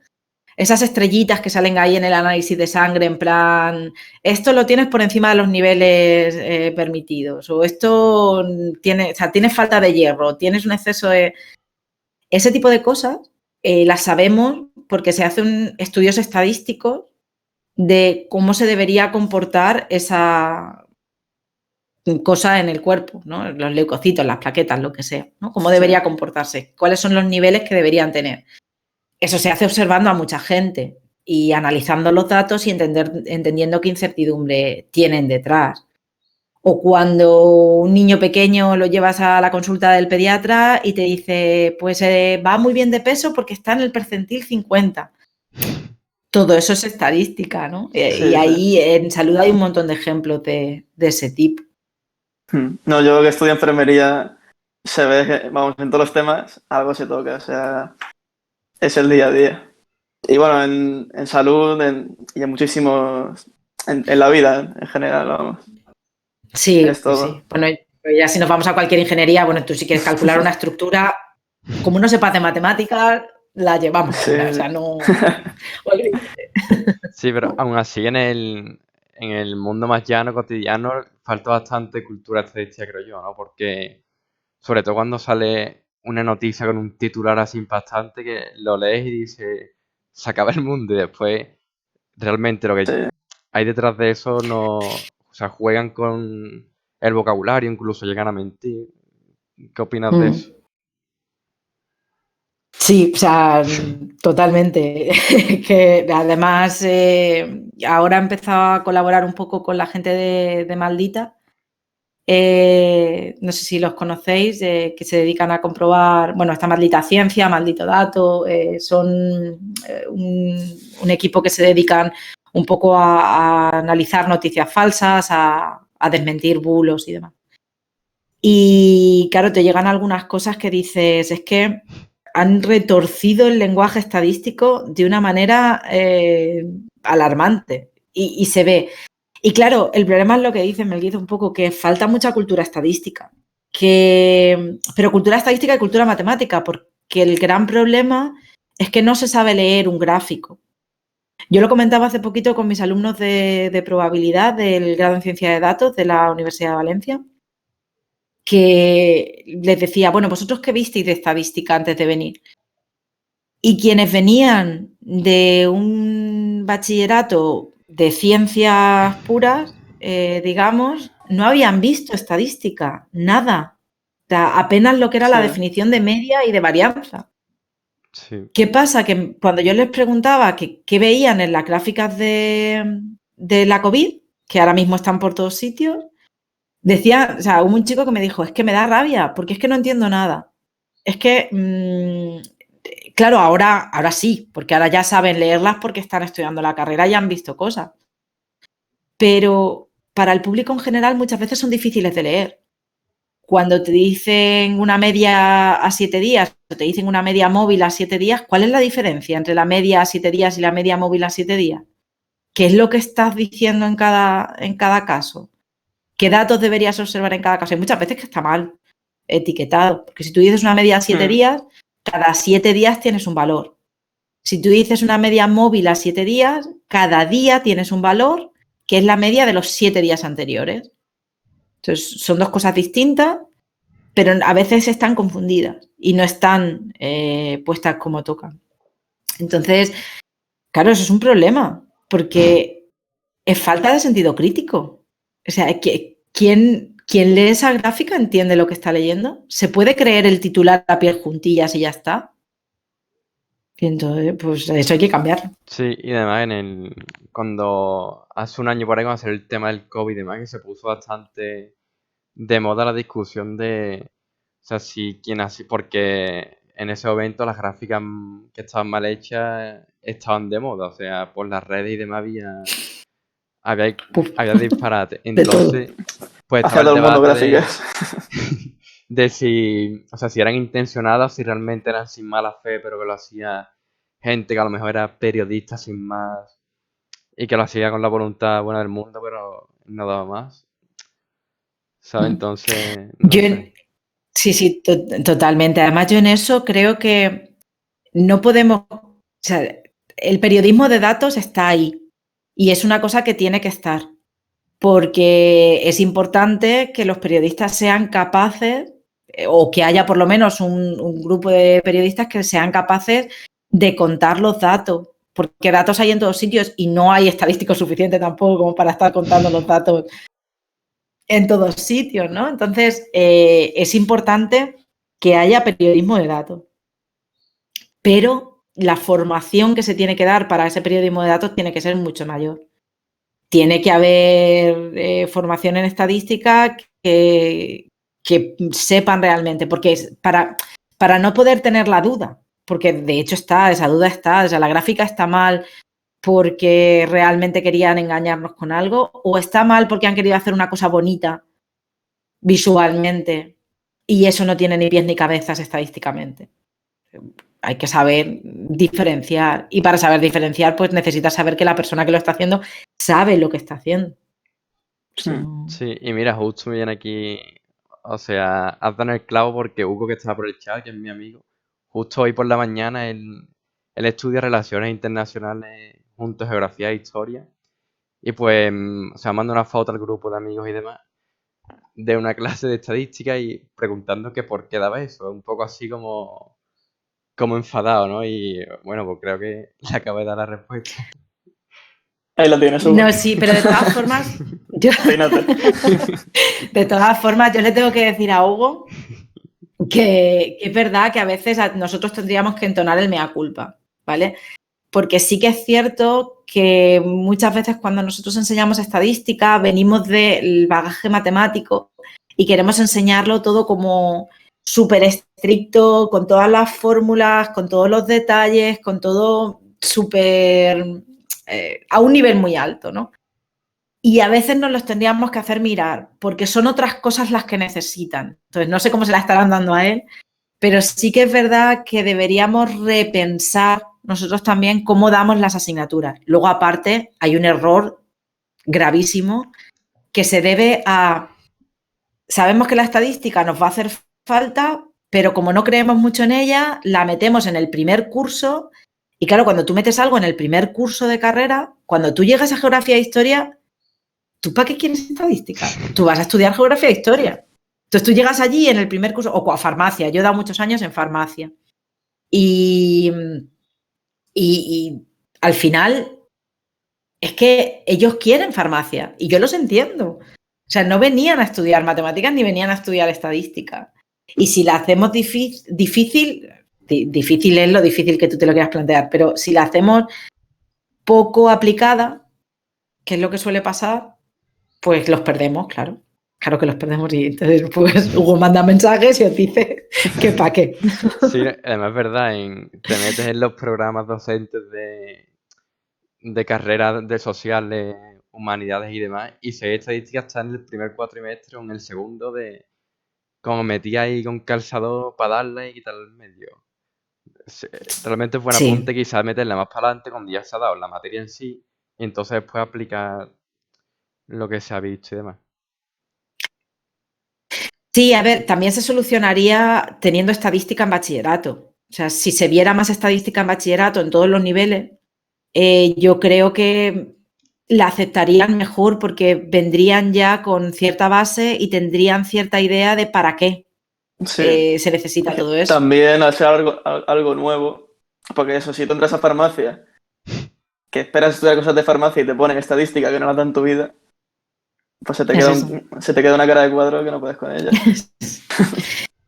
esas estrellitas que salen ahí en el análisis de sangre, en plan, esto lo tienes por encima de los niveles permitidos, o esto tienes falta de hierro, tienes un exceso de... Ese tipo de cosas las sabemos porque se hacen estudios estadísticos de cómo se debería comportar esa cosa en el cuerpo, ¿no? Los leucocitos, las plaquetas, lo que sea, ¿no? Cómo debería comportarse, cuáles son los niveles que deberían tener. Eso se hace observando a mucha gente y analizando los datos y entendiendo qué incertidumbre tienen detrás. O cuando un niño pequeño lo llevas a la consulta del pediatra y te dice, pues va muy bien de peso porque está en el percentil 50. Todo eso es estadística, ¿no? Sí, y ahí en salud hay un montón de ejemplos de ese tipo. No, yo que estudio enfermería, se ve que, vamos, en todos los temas algo se toca, o sea, es el día a día. Y bueno, en salud y en muchísimos, en la vida en general, vamos. Sí, Es todo. sí. Bueno, ya si nos vamos a cualquier ingeniería, bueno, tú si quieres calcular una estructura, como no sepas de matemáticas, la llevamos. Sí. O sea, no... Sí, pero aún así en el mundo más llano, cotidiano, falta bastante cultura estadística, creo yo, ¿no? Porque sobre todo cuando sale una noticia con un titular así impactante que lo lees y dices, se acaba el mundo, y después realmente lo que Sí. hay detrás de eso no... O sea, juegan con el vocabulario, incluso llegan a mentir. ¿Qué opinas de eso? Sí, o sea, totalmente. Que además ahora he empezado a colaborar un poco con la gente de Maldita. No sé si los conocéis, que se dedican a comprobar, bueno, esta Maldita Ciencia, Maldito Dato, son un equipo que se dedican un poco a analizar noticias falsas, a desmentir bulos y demás. Y claro, te llegan algunas cosas que dices, es que han retorcido el lenguaje estadístico de una manera alarmante y se ve. Y claro, el problema es lo que dice Melguizo un poco, que falta mucha cultura estadística. Pero cultura estadística y cultura matemática, porque el gran problema es que no se sabe leer un gráfico. Yo lo comentaba hace poquito con mis alumnos de probabilidad del grado en ciencia de datos de la Universidad de Valencia, que les decía, bueno, ¿vosotros qué visteis de estadística antes de venir? Y quienes venían de un un bachillerato de ciencias puras, digamos, no habían visto estadística, nada. O sea, apenas lo que era la Sí. definición de media y de varianza. Sí. ¿Qué pasa? Que cuando yo les preguntaba qué veían en las gráficas de la COVID, que ahora mismo están por todos sitios, decía, o sea, hubo un chico que me dijo, es que me da rabia, porque es que no entiendo nada. Es que, claro, ahora sí, porque ahora ya saben leerlas porque están estudiando la carrera y han visto cosas. Pero para el público en general muchas veces son difíciles de leer. Cuando te dicen una media a 7 días o te dicen una media móvil a 7 días, ¿cuál es la diferencia entre la media a 7 días y la media móvil a 7 días? ¿Qué es lo que estás diciendo en cada caso? ¿Qué datos deberías observar en cada caso? Hay muchas veces que está mal etiquetado, porque si tú dices una media a 7 días, cada 7 días tienes un valor. Si tú dices una media móvil a 7 días, cada día tienes un valor que es la media de los 7 días anteriores. Entonces, son dos cosas distintas, pero a veces están confundidas y no están puestas como tocan. Entonces, claro, eso es un problema, porque es falta de sentido crítico. O sea, ¿quién lee esa gráfica entiende lo que está leyendo? ¿Se puede creer el titular a pie juntillas y ya está? Y entonces, pues eso hay que cambiarlo. Sí, y además cuando hace un año por ahí, cuando salió el tema del COVID y demás, que se puso bastante de moda la discusión de, o sea, si quién así, porque en ese momento las gráficas que estaban mal hechas estaban de moda, o sea, por las redes y demás había, Uf. había disparate. De todo. Entonces, pues Hacia estaba el todo el mundo debate gráficas. de si, o sea, si eran intencionadas, si realmente eran sin mala fe, pero que lo hacía gente que a lo mejor era periodista sin más y que lo hacía con la voluntad buena del mundo, pero no daba más. ¿Sabes? Entonces, no Yo sé. sí, totalmente. Además, yo en eso creo que no podemos, o sea, el periodismo de datos está ahí y es una cosa que tiene que estar, porque es importante que los periodistas sean capaces, o que haya por lo menos un grupo de periodistas que sean capaces de contar los datos, porque datos hay en todos sitios y no hay estadísticos suficientes tampoco como para estar contando los datos en todos sitios, ¿no? Entonces, es importante que haya periodismo de datos, pero la formación que se tiene que dar para ese periodismo de datos tiene que ser mucho mayor. Tiene que haber formación en estadística que sepan realmente, porque es para no poder tener la duda, porque de hecho esa duda está, o sea, la gráfica está mal porque realmente querían engañarnos con algo, o está mal porque han querido hacer una cosa bonita visualmente y eso no tiene ni pies ni cabezas estadísticamente. Hay que saber diferenciar y para saber diferenciar pues necesitas saber que la persona que lo está haciendo sabe lo que está haciendo. Sí, y mira, justo me viene aquí, o sea, has dado en el clavo porque Hugo, que está por el chat, que es mi amigo, justo hoy por la mañana él estudia Relaciones Internacionales junto a Geografía e Historia, y pues, o sea, manda una foto al grupo de amigos y demás de una clase de estadística y preguntando que por qué daba eso, un poco así como enfadado, ¿no? Y bueno, pues creo que le acabo de dar la respuesta. Ahí lo tienes, Hugo. No, sí, pero de todas formas, Peínate. de todas formas, yo le tengo que decir a Hugo que es verdad que a veces nosotros tendríamos que entonar el mea culpa, ¿vale? Porque sí que es cierto que muchas veces cuando nosotros enseñamos estadística venimos del bagaje matemático y queremos enseñarlo todo como súper estricto, con todas las fórmulas, con todos los detalles, con todo súper a un nivel muy alto, ¿no? Y a veces nos los tendríamos que hacer mirar, porque son otras cosas las que necesitan. Entonces, no sé cómo se la estarán dando a él, pero sí que es verdad que deberíamos repensar nosotros también cómo damos las asignaturas. Luego, aparte, hay un error gravísimo que se debe a... Sabemos que la estadística nos va a hacer falta, pero como no creemos mucho en ella, la metemos en el primer curso. Y claro, cuando tú metes algo en el primer curso de carrera, cuando tú llegas a geografía e historia, ¿tú para qué quieres estadística? Tú vas a estudiar geografía e historia. Entonces tú llegas allí en el primer curso, o a farmacia, yo he dado muchos años en farmacia. Y al final es que ellos quieren farmacia y yo los entiendo. O sea, no venían a estudiar matemáticas ni venían a estudiar estadística. Y si la hacemos difícil es lo difícil que tú te lo quieras plantear, pero si la hacemos poco aplicada, que es lo que suele pasar, pues los perdemos, claro. Claro que los perdemos y entonces pues Hugo manda mensajes y os dice que para qué. Sí, además es verdad, te metes en los programas docentes de carreras de sociales, humanidades y demás, y si hay estadística está en el primer cuatrimestre o en el segundo de como metí ahí con calzador para darle y quitarle el medio. Realmente es buen Sí. apunte quizás meterla más para adelante cuando ya se ha dado la materia en sí y entonces después aplicar lo que se ha visto y demás. Sí, a ver, también se solucionaría teniendo estadística en bachillerato. O sea, si se viera más estadística en bachillerato en todos los niveles, yo creo que la aceptarían mejor porque vendrían ya con cierta base y tendrían cierta idea de para qué Sí. se necesita todo eso. También hacer algo nuevo, porque eso, si tú entras a farmacia, que esperas estudiar cosas de farmacia y te ponen estadística que no la dan en tu vida, pues se te queda una cara de cuadro que no puedes con ella.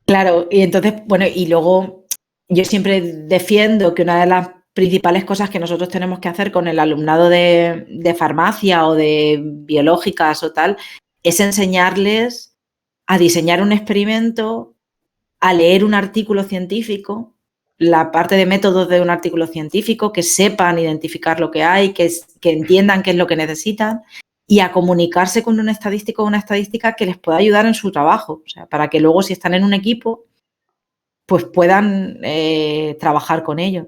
Claro, y entonces, bueno, y luego yo siempre defiendo que una de las principales cosas que nosotros tenemos que hacer con el alumnado de farmacia o de biológicas o tal es enseñarles a diseñar un experimento, a leer un artículo científico, la parte de métodos de un artículo científico, que sepan identificar lo que hay, que entiendan qué es lo que necesitan y a comunicarse con un estadístico o una estadística que les pueda ayudar en su trabajo. O sea, para que luego si están en un equipo, pues puedan trabajar con ellos.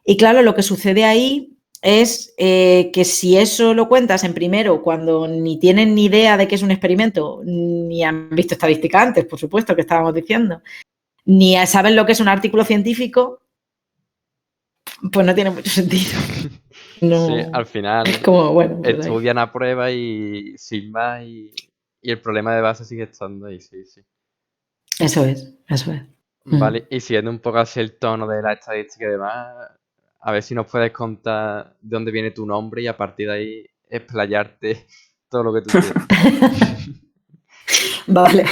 Y claro, lo que sucede ahí es que si eso lo cuentas en primero, cuando ni tienen ni idea de qué es un experimento, ni han visto estadística antes, por supuesto, que estábamos diciendo, ni saben lo que es un artículo científico, pues no tiene mucho sentido. No, Sí, al final es como, bueno, pues estudian a prueba y sin más y el problema de base sigue estando ahí, sí, sí. Eso es, eso es. Vale, y siguiendo un poco así el tono de la estadística y demás, a ver si nos puedes contar de dónde viene tu nombre y a partir de ahí explayarte todo lo que tú quieras. Vale,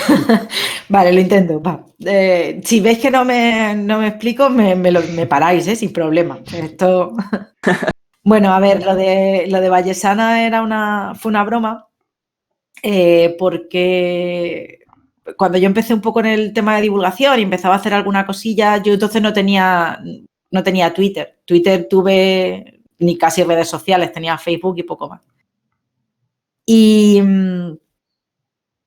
vale, lo intento. Va. Si veis que no me explico, me paráis, sin problema. Esto... Bueno, a ver, lo de Vallesana fue una broma, porque cuando yo empecé un poco en el tema de divulgación y empezaba a hacer alguna cosilla, yo entonces no tenía Twitter. Twitter tuve ni casi redes sociales, tenía Facebook y poco más.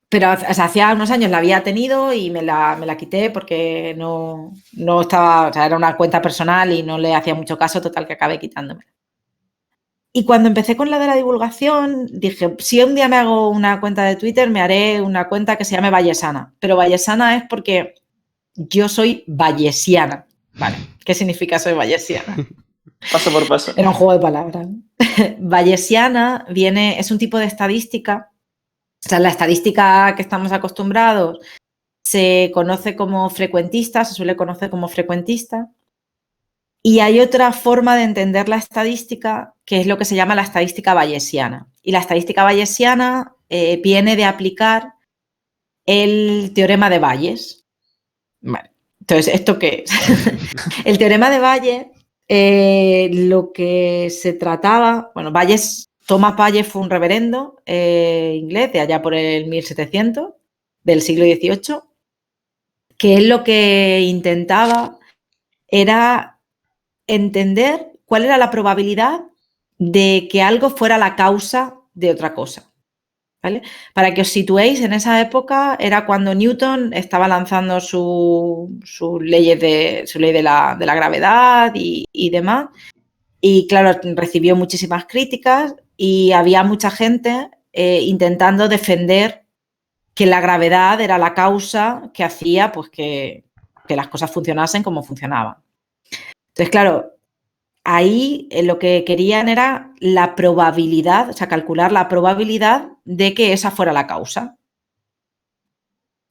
Pero o sea, hacía unos años la había tenido y me la quité porque no estaba, o sea, era una cuenta personal y no le hacía mucho caso, total que acabé quitándome. Y cuando empecé con la de la divulgación, dije, si un día me hago una cuenta de Twitter, me haré una cuenta que se llame Vallesana. Pero Vallesana es porque yo soy vallesiana. Vale, ¿qué significa soy vallesiana? Paso por paso. Era un juego de palabras. Vallesiana es un tipo de estadística. O sea, la estadística que estamos acostumbrados se conoce como frecuentista, se suele conocer como frecuentista. Y hay otra forma de entender la estadística, que es lo que se llama la estadística bayesiana. Y la estadística bayesiana viene de aplicar el teorema de Bayes. Vale. Entonces, ¿esto qué es? El teorema de Bayes, lo que se trataba, bueno, Thomas Bayes fue un reverendo inglés de allá por el 1700, del siglo XVIII, que él lo que intentaba era entender cuál era la probabilidad de que algo fuera la causa de otra cosa. ¿Vale? Para que os situéis, en esa época era cuando Newton estaba lanzando su ley de la gravedad y demás. Y claro, recibió muchísimas críticas y había mucha gente intentando defender que la gravedad era la causa que hacía pues, que las cosas funcionasen como funcionaban. Entonces, claro, ahí lo que querían era la probabilidad, o sea, calcular la probabilidad de que esa fuera la causa.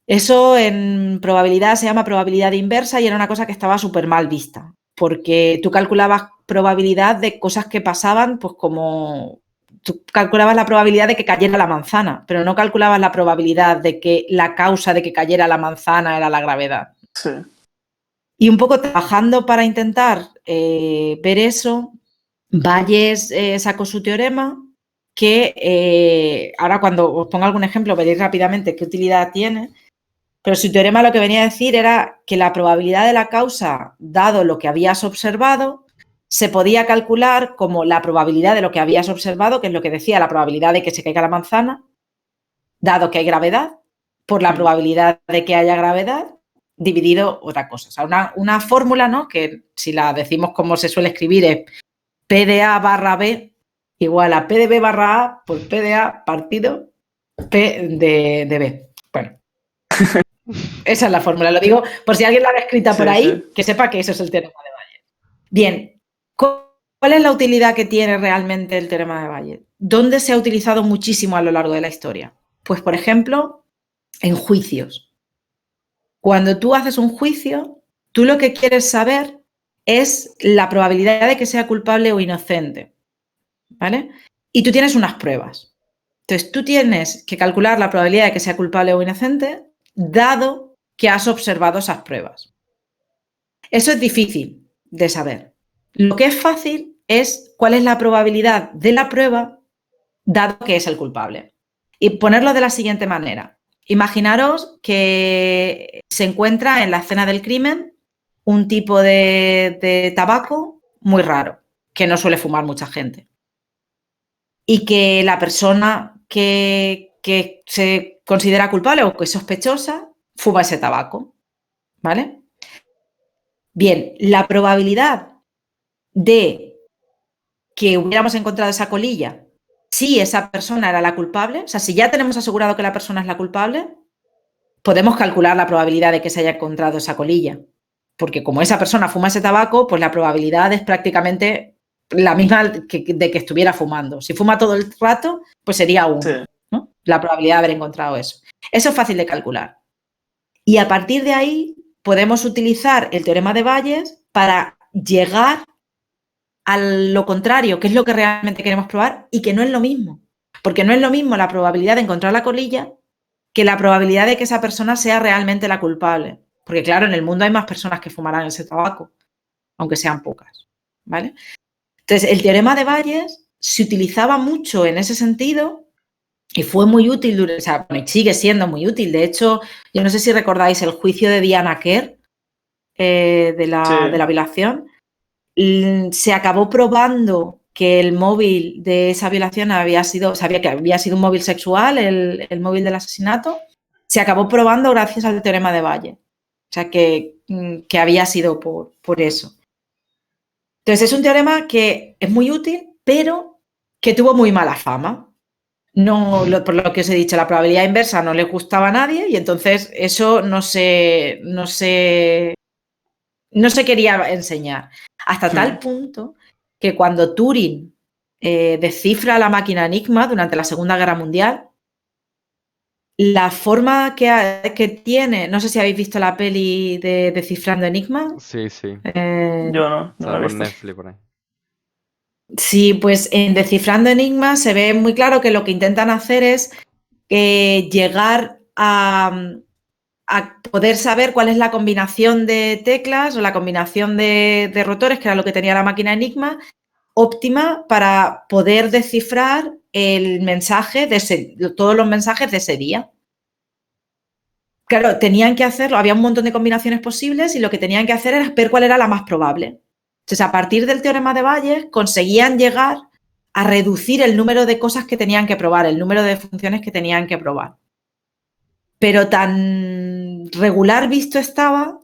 Eso en probabilidad se llama probabilidad inversa y era una cosa que estaba súper mal vista, porque tú calculabas probabilidad de cosas que pasaban, pues como tú calculabas la probabilidad de que cayera la manzana, pero no calculabas la probabilidad de que la causa de que cayera la manzana era la gravedad. Sí. Y un poco trabajando para intentar ver eso, Bayes sacó su teorema que ahora cuando os pongo algún ejemplo veréis rápidamente qué utilidad tiene, pero su teorema lo que venía a decir era que la probabilidad de la causa, dado lo que habías observado, se podía calcular como la probabilidad de lo que habías observado, que es lo que decía, la probabilidad de que se caiga la manzana, dado que hay gravedad, por la probabilidad de que haya gravedad, dividido otra cosa. O sea, una fórmula, ¿no? Que si la decimos como se suele escribir es P de A barra B igual a P de B barra A por P de A partido P de B. Bueno, esa es la fórmula. Lo digo por si alguien la ha escrita por ahí, que sepa que eso es el teorema de Bayes. Bien, ¿cuál es la utilidad que tiene realmente el teorema de Bayes? ¿Dónde se ha utilizado muchísimo a lo largo de la historia? Pues, por ejemplo, en juicios. Cuando tú haces un juicio, tú lo que quieres saber es la probabilidad de que sea culpable o inocente, ¿vale? Y tú tienes unas pruebas. Entonces, tú tienes que calcular la probabilidad de que sea culpable o inocente, dado que has observado esas pruebas. Eso es difícil de saber. Lo que es fácil es cuál es la probabilidad de la prueba, dado que es el culpable. Y ponerlo de la siguiente manera. Imaginaros que se encuentra en la escena del crimen un tipo de tabaco muy raro, que no suele fumar mucha gente. Y que la persona que se considera culpable o que es sospechosa fuma ese tabaco, ¿vale? Bien, la probabilidad de que hubiéramos encontrado esa colilla si esa persona era la culpable, o sea, si ya tenemos asegurado que la persona es la culpable, podemos calcular la probabilidad de que se haya encontrado esa colilla. Porque como esa persona fuma ese tabaco, pues la probabilidad es prácticamente la misma de que estuviera fumando. Si fuma todo el rato, pues sería 1, ¿no? La probabilidad de haber encontrado eso. Eso es fácil de calcular. Y a partir de ahí podemos utilizar el teorema de Bayes para llegar a lo contrario, que es lo que realmente queremos probar y que no es lo mismo. Porque no es lo mismo la probabilidad de encontrar la colilla que la probabilidad de que esa persona sea realmente la culpable. Porque claro, en el mundo hay más personas que fumarán ese tabaco, aunque sean pocas, ¿vale? Entonces, el teorema de Bayes se utilizaba mucho en ese sentido y fue muy útil, o sea, bueno, sigue siendo muy útil. De hecho, yo no sé si recordáis el juicio de Diana Kerr de la violación. Se acabó probando que el móvil de esa violación sabía que había sido un móvil sexual, el móvil del asesinato, se acabó probando gracias al teorema de Bayes. O sea, que había sido por eso. Entonces, es un teorema que es muy útil, pero que tuvo muy mala fama. No, por lo que os he dicho, la probabilidad inversa no le gustaba a nadie y entonces eso no se quería enseñar. Hasta tal punto que cuando Turing descifra la máquina Enigma durante la Segunda Guerra Mundial, la forma que tiene, no sé si habéis visto la peli de Descifrando Enigma. Sí, sí. Yo no Está la he por visto. Netflix por ahí. Sí, pues en Descifrando Enigma se ve muy claro que lo que intentan hacer es llegar a poder saber cuál es la combinación de teclas o la combinación de rotores, que era lo que tenía la máquina Enigma, óptima para poder descifrar el mensaje todos los mensajes de ese día. Claro, tenían que hacerlo, había un montón de combinaciones posibles y lo que tenían que hacer era ver cuál era la más probable. Entonces, a partir del teorema de Bayes, conseguían llegar a reducir el número de cosas que tenían que probar, el número de funciones que tenían que probar. Pero tan regular visto estaba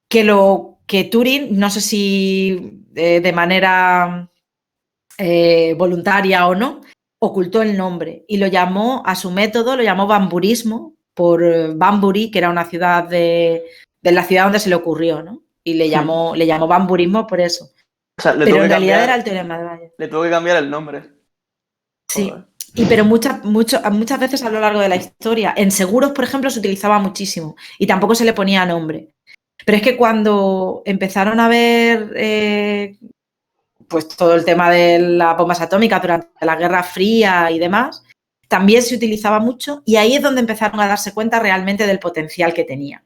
que Turing, no sé si de manera voluntaria o no, ocultó el nombre y lo llamó a su método, lo llamó bamburismo, por Banbury, que era una ciudad de la ciudad donde se le ocurrió, ¿no? Y le llamó bamburismo por eso. O sea, pero en realidad era el teorema de Bayes. Le tuvo que cambiar el nombre. Sí. Joder. Pero muchas veces a lo largo de la historia, en seguros, por ejemplo, se utilizaba muchísimo y tampoco se le ponía nombre. Pero es que cuando empezaron a ver pues todo el tema de las bombas atómicas durante la Guerra Fría y demás, también se utilizaba mucho y ahí es donde empezaron a darse cuenta realmente del potencial que tenía.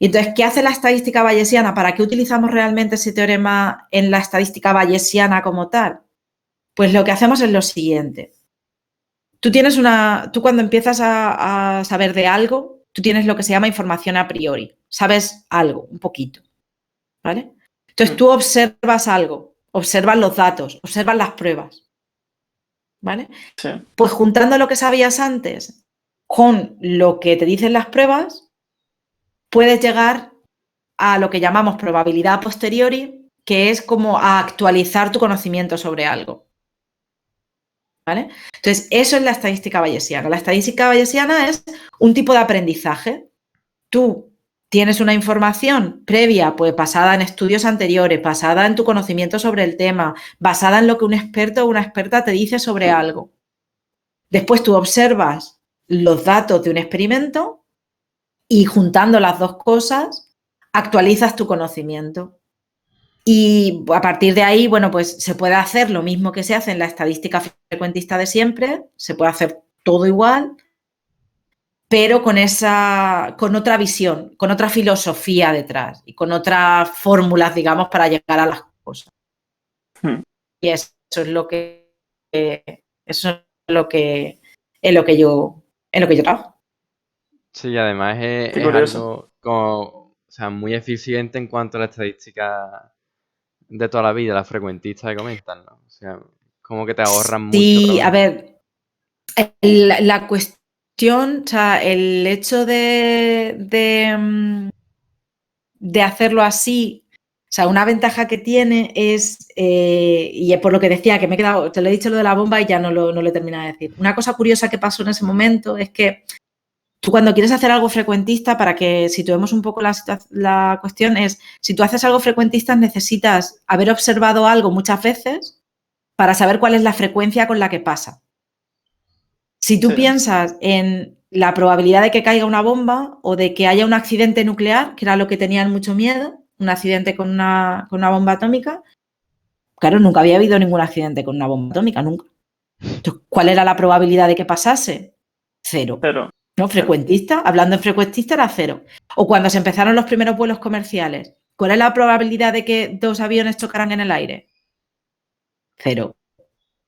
Y entonces, ¿qué hace la estadística bayesiana? ¿Para qué utilizamos realmente ese teorema en la estadística bayesiana como tal? Pues lo que hacemos es lo siguiente. Tú cuando empiezas a saber de algo, tú tienes lo que se llama información a priori. Sabes algo, un poquito, ¿vale? Entonces tú observas algo, observas los datos, observas las pruebas, ¿vale? Sí. Pues juntando lo que sabías antes con lo que te dicen las pruebas, puedes llegar a lo que llamamos probabilidad a posteriori, que es como a actualizar tu conocimiento sobre algo. ¿Vale? Entonces, eso es la estadística bayesiana. La estadística bayesiana es un tipo de aprendizaje. Tú tienes una información previa, pues basada en estudios anteriores, basada en tu conocimiento sobre el tema, basada en lo que un experto o una experta te dice sobre algo. Después tú observas los datos de un experimento y juntando las dos cosas, actualizas tu conocimiento. Y a partir de ahí, bueno, pues se puede hacer lo mismo que se hace en la estadística frecuentista de siempre, se puede hacer todo igual, pero con otra visión, con otra filosofía detrás y con otras fórmulas, digamos, para llegar a las cosas. Hmm. Y eso es lo que en lo que yo trabajo. Sí, además Qué es curioso. algo como, o sea, muy eficiente en cuanto a la estadística de toda la vida, la frecuentista que comentan, ¿no? O sea, como que te ahorran mucho Sí, a trabajo. ver, la cuestión, o sea, el hecho de hacerlo así, o sea, una ventaja que tiene es, y es por lo que decía, que me he quedado, te lo he dicho lo de la bomba y ya no lo he terminado de decir. Una cosa curiosa que pasó en ese momento es que tú cuando quieres hacer algo frecuentista, para que situemos un poco la cuestión, es, si tú haces algo frecuentista necesitas haber observado algo muchas veces para saber cuál es la frecuencia con la que pasa. Si tú Sí. piensas en la probabilidad de que caiga una bomba o de que haya un accidente nuclear, que era lo que tenían mucho miedo, un accidente con una bomba atómica, claro, nunca había habido ningún accidente con una bomba atómica, nunca. Entonces, ¿cuál era la probabilidad de que pasase? Cero. Pero, ¿No? Frecuentista, hablando en frecuentista era cero. O cuando se empezaron los primeros vuelos comerciales, ¿cuál es la probabilidad de que dos aviones chocaran en el aire? Cero.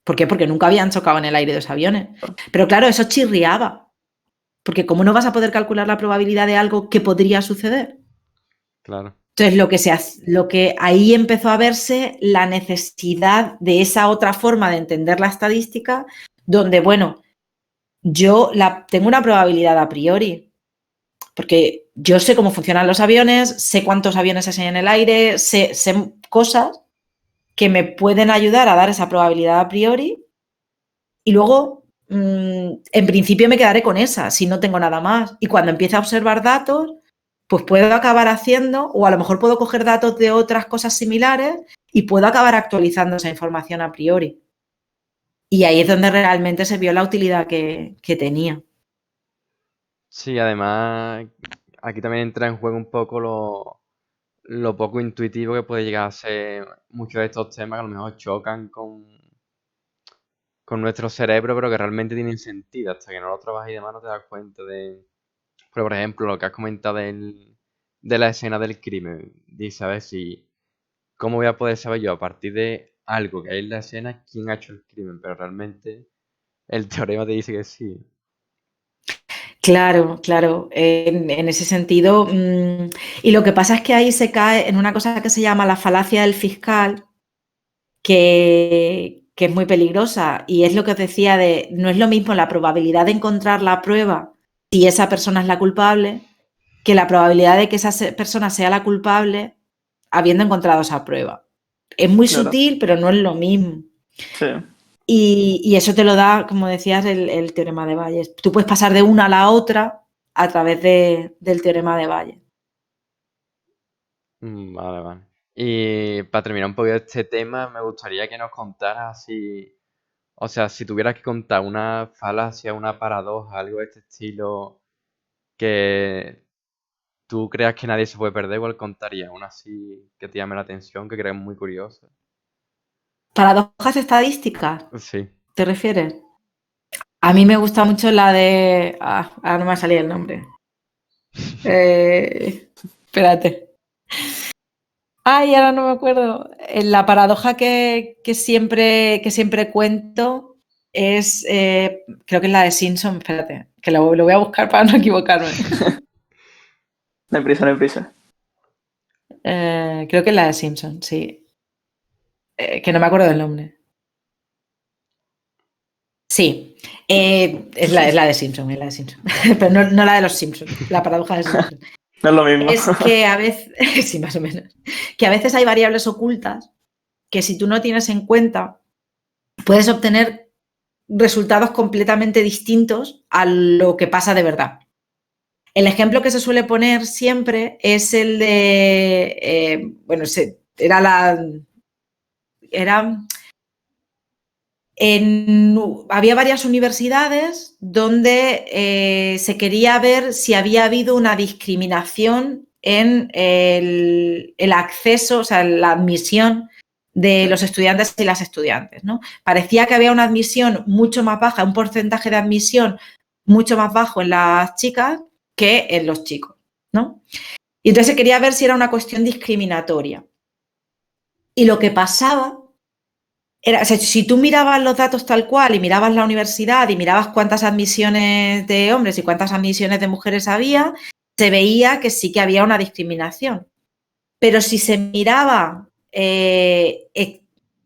¿Por qué? Porque nunca habían chocado en el aire dos aviones. Pero claro, eso chirriaba. Porque ¿cómo no vas a poder calcular la probabilidad de algo que podría suceder? Claro. Entonces, lo que ahí empezó a verse la necesidad de esa otra forma de entender la estadística, donde, bueno, yo tengo una probabilidad a priori, porque yo sé cómo funcionan los aviones, sé cuántos aviones hay en el aire, sé cosas que me pueden ayudar a dar esa probabilidad a priori y luego, en principio, me quedaré con esa si no tengo nada más. Y cuando empiece a observar datos, pues puedo acabar haciendo, o a lo mejor puedo coger datos de otras cosas similares y puedo acabar actualizando esa información a priori. Y ahí es donde realmente se vio la utilidad que tenía. Sí, además, aquí también entra en juego un poco lo poco intuitivo que puede llegar a ser muchos de estos temas que a lo mejor chocan con nuestro cerebro, pero que realmente tienen sentido. Hasta que no lo trabajas y demás no te das cuenta de... Pero, por ejemplo, lo que has comentado de la escena del crimen. Dice, a ver si... ¿Cómo voy a poder saber yo a partir de algo que hay en la escena quién ha hecho el crimen? Pero realmente el teorema te dice que sí. Claro, claro, en ese sentido. Y lo que pasa es que ahí se cae en una cosa que se llama la falacia del fiscal, que es muy peligrosa. Y es lo que os decía de, no es lo mismo la probabilidad de encontrar la prueba si esa persona es la culpable, que la probabilidad de que esa persona sea la culpable habiendo encontrado esa prueba. Es muy claro. sutil, pero no es lo mismo. Sí. Y eso te lo da, como decías, el teorema de Bayes. Tú puedes pasar de una a la otra a través del teorema de Bayes. Vale, vale. Y para terminar un poquito este tema, me gustaría que nos contaras si, o sea, si tuvieras que contar una falacia, una paradoja, algo de este estilo que tú creas que nadie se puede perder, igual contaría una así que te llame la atención, que creas muy curiosa. Paradojas estadísticas, Sí. ¿te refieres? A mí me gusta mucho la de... ahora no me ha salido el nombre. Espérate. Ay, ahora no me acuerdo. La paradoja que siempre cuento es... creo que es la de Simpson. Espérate, que lo voy a buscar para no equivocarme. No hay prisa, no hay prisa. Creo que es la de Simpson, sí. Que no me acuerdo del nombre. Sí, es la de Simpson, es la de Simpson. Pero no la de los Simpsons, la paradoja de Simpson. No es lo mismo. Es que a veces, sí, más o menos, que a veces hay variables ocultas que si tú no tienes en cuenta, puedes obtener resultados completamente distintos a lo que pasa de verdad. El ejemplo que se suele poner siempre es el de, bueno, había varias universidades donde se quería ver si había habido una discriminación en el acceso, o sea, la admisión de los estudiantes y las estudiantes, ¿no? Parecía que había una admisión mucho más baja, un porcentaje de admisión mucho más bajo en las chicas que en los chicos, ¿no? Y entonces se quería ver si era una cuestión discriminatoria. Y lo que pasaba era, o sea, si tú mirabas los datos tal cual y mirabas la universidad y mirabas cuántas admisiones de hombres y cuántas admisiones de mujeres había, se veía que sí que había una discriminación. Pero si se miraba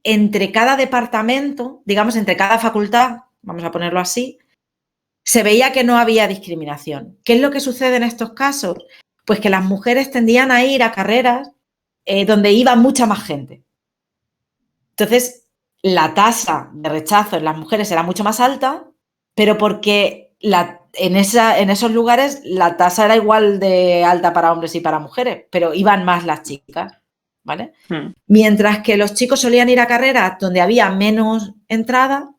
entre cada departamento, digamos, entre cada facultad, vamos a ponerlo así, se veía que no había discriminación. ¿Qué es lo que sucede en estos casos? Pues que las mujeres tendían a ir a carreras donde iba mucha más gente. Entonces, la tasa de rechazo en las mujeres era mucho más alta, pero porque en esos lugares la tasa era igual de alta para hombres y para mujeres, pero iban más las chicas, ¿vale? Mientras que los chicos solían ir a carreras donde había menos entrada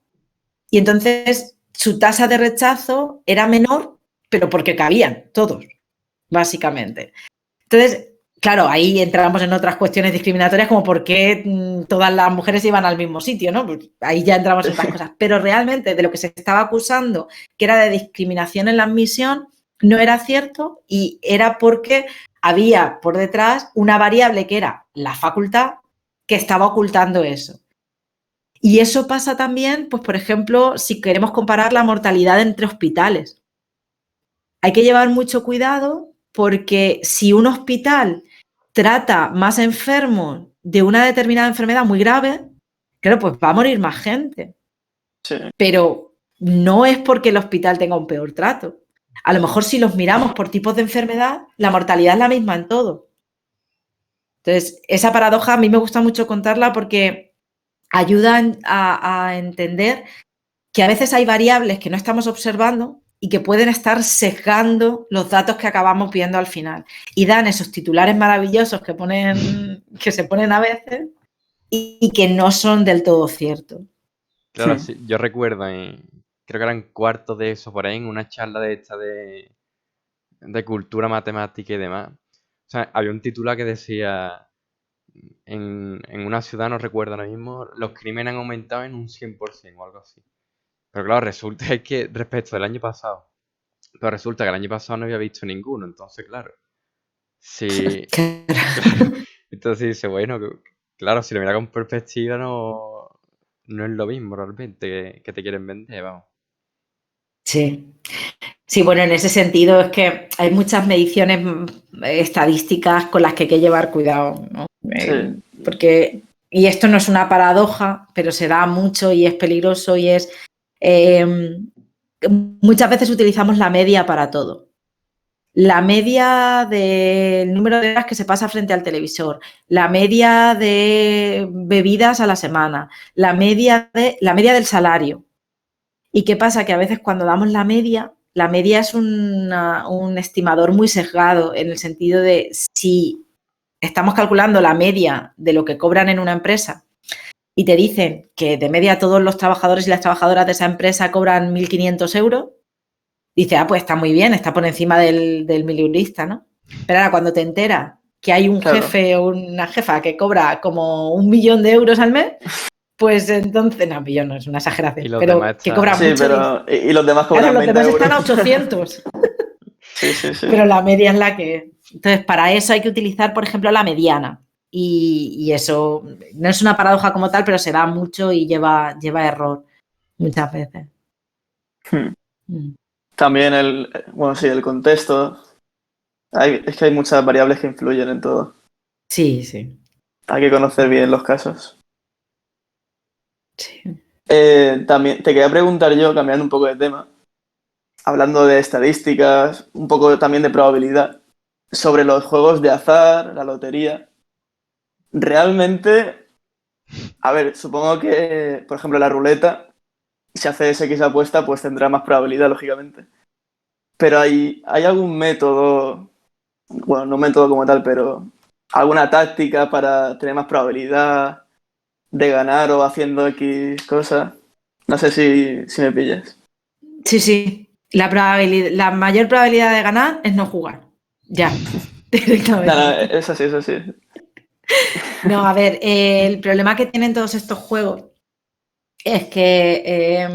y entonces su tasa de rechazo era menor, pero porque cabían todos, básicamente. Entonces, claro, ahí entramos en otras cuestiones discriminatorias como por qué todas las mujeres iban al mismo sitio, ¿no? Pues ahí ya entramos en otras cosas. Pero realmente de lo que se estaba acusando, que era de discriminación en la admisión, no era cierto y era porque había por detrás una variable que era la facultad que estaba ocultando eso. Y eso pasa también, pues por ejemplo, si queremos comparar la mortalidad entre hospitales. Hay que llevar mucho cuidado porque si un hospital trata más enfermos de una determinada enfermedad muy grave, claro, pues va a morir más gente. Sí. Pero no es porque el hospital tenga un peor trato. A lo mejor si los miramos por tipos de enfermedad, la mortalidad es la misma en todo. Entonces, esa paradoja a mí me gusta mucho contarla porque ayuda a entender que a veces hay variables que no estamos observando y que pueden estar sesgando los datos que acabamos viendo al final. Y dan esos titulares maravillosos que se ponen a veces y que no son del todo ciertos. Claro, sí, yo recuerdo, creo que era en cuarto de eso, por ahí, en una charla de esta de cultura matemática y demás. O sea, había un titular que decía, en una ciudad, no recuerdo ahora mismo, los crímenes han aumentado en un 100% o algo así. Pero claro, resulta es que respecto del año pasado, pero resulta que el año pasado no había visto ninguno, entonces claro. Sí, claro. Entonces dice, bueno, claro, si lo miras con perspectiva no es lo mismo realmente que te quieren vender, vamos. Sí. Sí, bueno, en ese sentido es que hay muchas mediciones estadísticas con las que hay que llevar cuidado, ¿no? Sí. Porque, y esto no es una paradoja, pero se da mucho y es peligroso y es, muchas veces utilizamos la media para todo. La media del número de horas que se pasa frente al televisor, la media de bebidas a la semana, la media del salario. ¿Y qué pasa? Que a veces cuando damos la media es un estimador muy sesgado en el sentido de si estamos calculando la media de lo que cobran en una empresa y te dicen que de media todos los trabajadores y las trabajadoras de esa empresa cobran 1.500 euros, dices, pues está muy bien, está por encima del milionista, ¿no? Pero ahora cuando te enteras que hay un jefe o una jefa que cobra como 1 millón de euros al mes, pues entonces, no, millón no es una exageración, Y los pero demás que están- cobran Sí, mucho. pero... Y los demás Claro, cobran los 20 demás euros. están a 800, Sí, sí, sí. pero la media es la que es. Entonces, para eso hay que utilizar, por ejemplo, la mediana. Y eso no es una paradoja como tal, pero se da mucho y lleva error muchas veces. Hmm. Mm. También bueno, sí, el contexto. Es que hay muchas variables que influyen en todo. Sí, sí, Hay que conocer bien los casos. sí. También te quería preguntar yo, cambiando un poco de tema, hablando de estadísticas, un poco también de probabilidad, sobre los juegos de azar, la lotería. Realmente, a ver, supongo que, por ejemplo, la ruleta, si haces X apuesta, pues tendrá más probabilidad, lógicamente. Pero ¿hay algún método, bueno, no método como tal, pero alguna táctica para tener más probabilidad de ganar o haciendo X cosas? No sé si me pillas. Sí, sí. La mayor probabilidad de ganar es no jugar. Ya, No, no, directamente. eso sí, eso sí. No, a ver, el problema que tienen todos estos juegos es que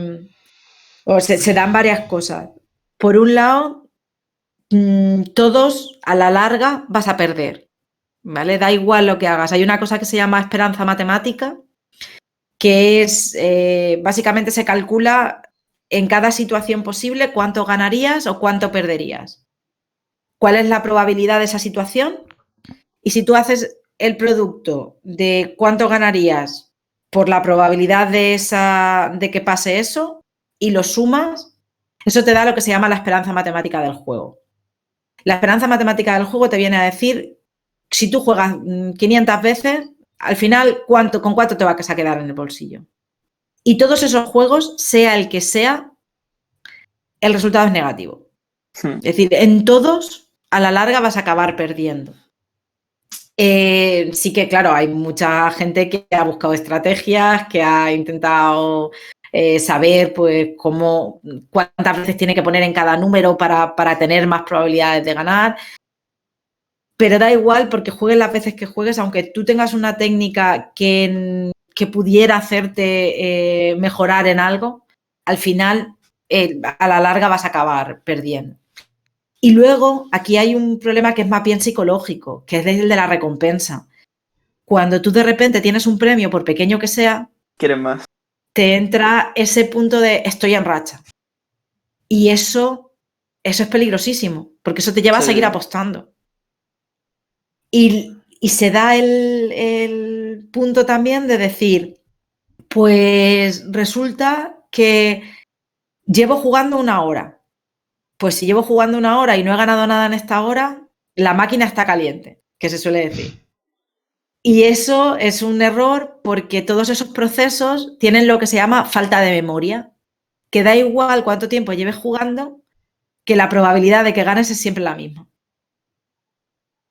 se dan varias cosas. Por un lado, todos a la larga vas a perder, ¿vale? Da igual lo que hagas. Hay una cosa que se llama esperanza matemática, que es, básicamente se calcula en cada situación posible cuánto ganarías o cuánto perderías. ¿Cuál es la probabilidad de esa situación? Y si tú haces el producto de cuánto ganarías por la probabilidad de que pase eso y lo sumas, eso te da lo que se llama la esperanza matemática del juego. La esperanza matemática del juego te viene a decir, si tú juegas 500 veces, al final, ¿con cuánto te vas a quedar en el bolsillo? Y todos esos juegos, sea el que sea, el resultado es negativo. Es decir, en todos, a la larga vas a acabar perdiendo. Sí que, claro, hay mucha gente que ha buscado estrategias, que ha intentado saber pues cuántas veces tiene que poner en cada número para tener más probabilidades de ganar. Pero da igual porque juegues las veces que juegues, aunque tú tengas una técnica que pudiera hacerte mejorar en algo, al final, a la larga vas a acabar perdiendo. Y luego, aquí hay un problema que es más bien psicológico, que es el de la recompensa. Cuando tú de repente tienes un premio, por pequeño que sea, ¿Quieren más? te entra ese punto de estoy en racha. Y eso es peligrosísimo, porque eso te lleva a seguir apostando. Y se da el punto también de decir, pues resulta que llevo jugando 1 hora. Pues si llevo jugando 1 hora y no he ganado nada en esta hora, la máquina está caliente, que se suele decir. Y eso es un error porque todos esos procesos tienen lo que se llama falta de memoria, que da igual cuánto tiempo lleves jugando, que la probabilidad de que ganes es siempre la misma.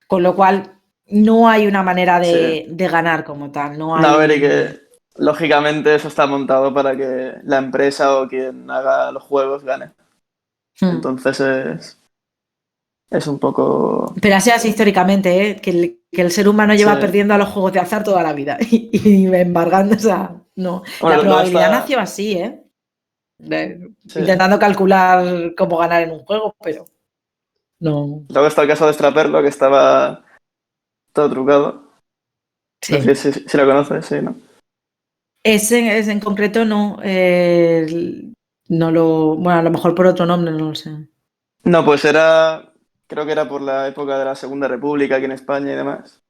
Con lo cual, no hay una manera de ganar como tal. No hay... No, a ver, y que lógicamente eso está montado para que la empresa o quien haga los juegos gane. Entonces es un poco... Pero así es históricamente, ¿eh? Que el ser humano lleva Sí. perdiendo a los juegos de azar toda la vida y embargando, o sea, no. Bueno, La luego probabilidad está... nació así, ¿eh? Sí. Intentando calcular cómo ganar en un juego, pero no. Luego está el caso de Straperlo, que estaba todo trucado. Sí. No sé si lo conoces, sí, ¿no? Ese en concreto no. No lo. Bueno, a lo mejor por otro nombre, no lo sé. No, pues creo que era por la época de la Segunda República aquí en España y demás,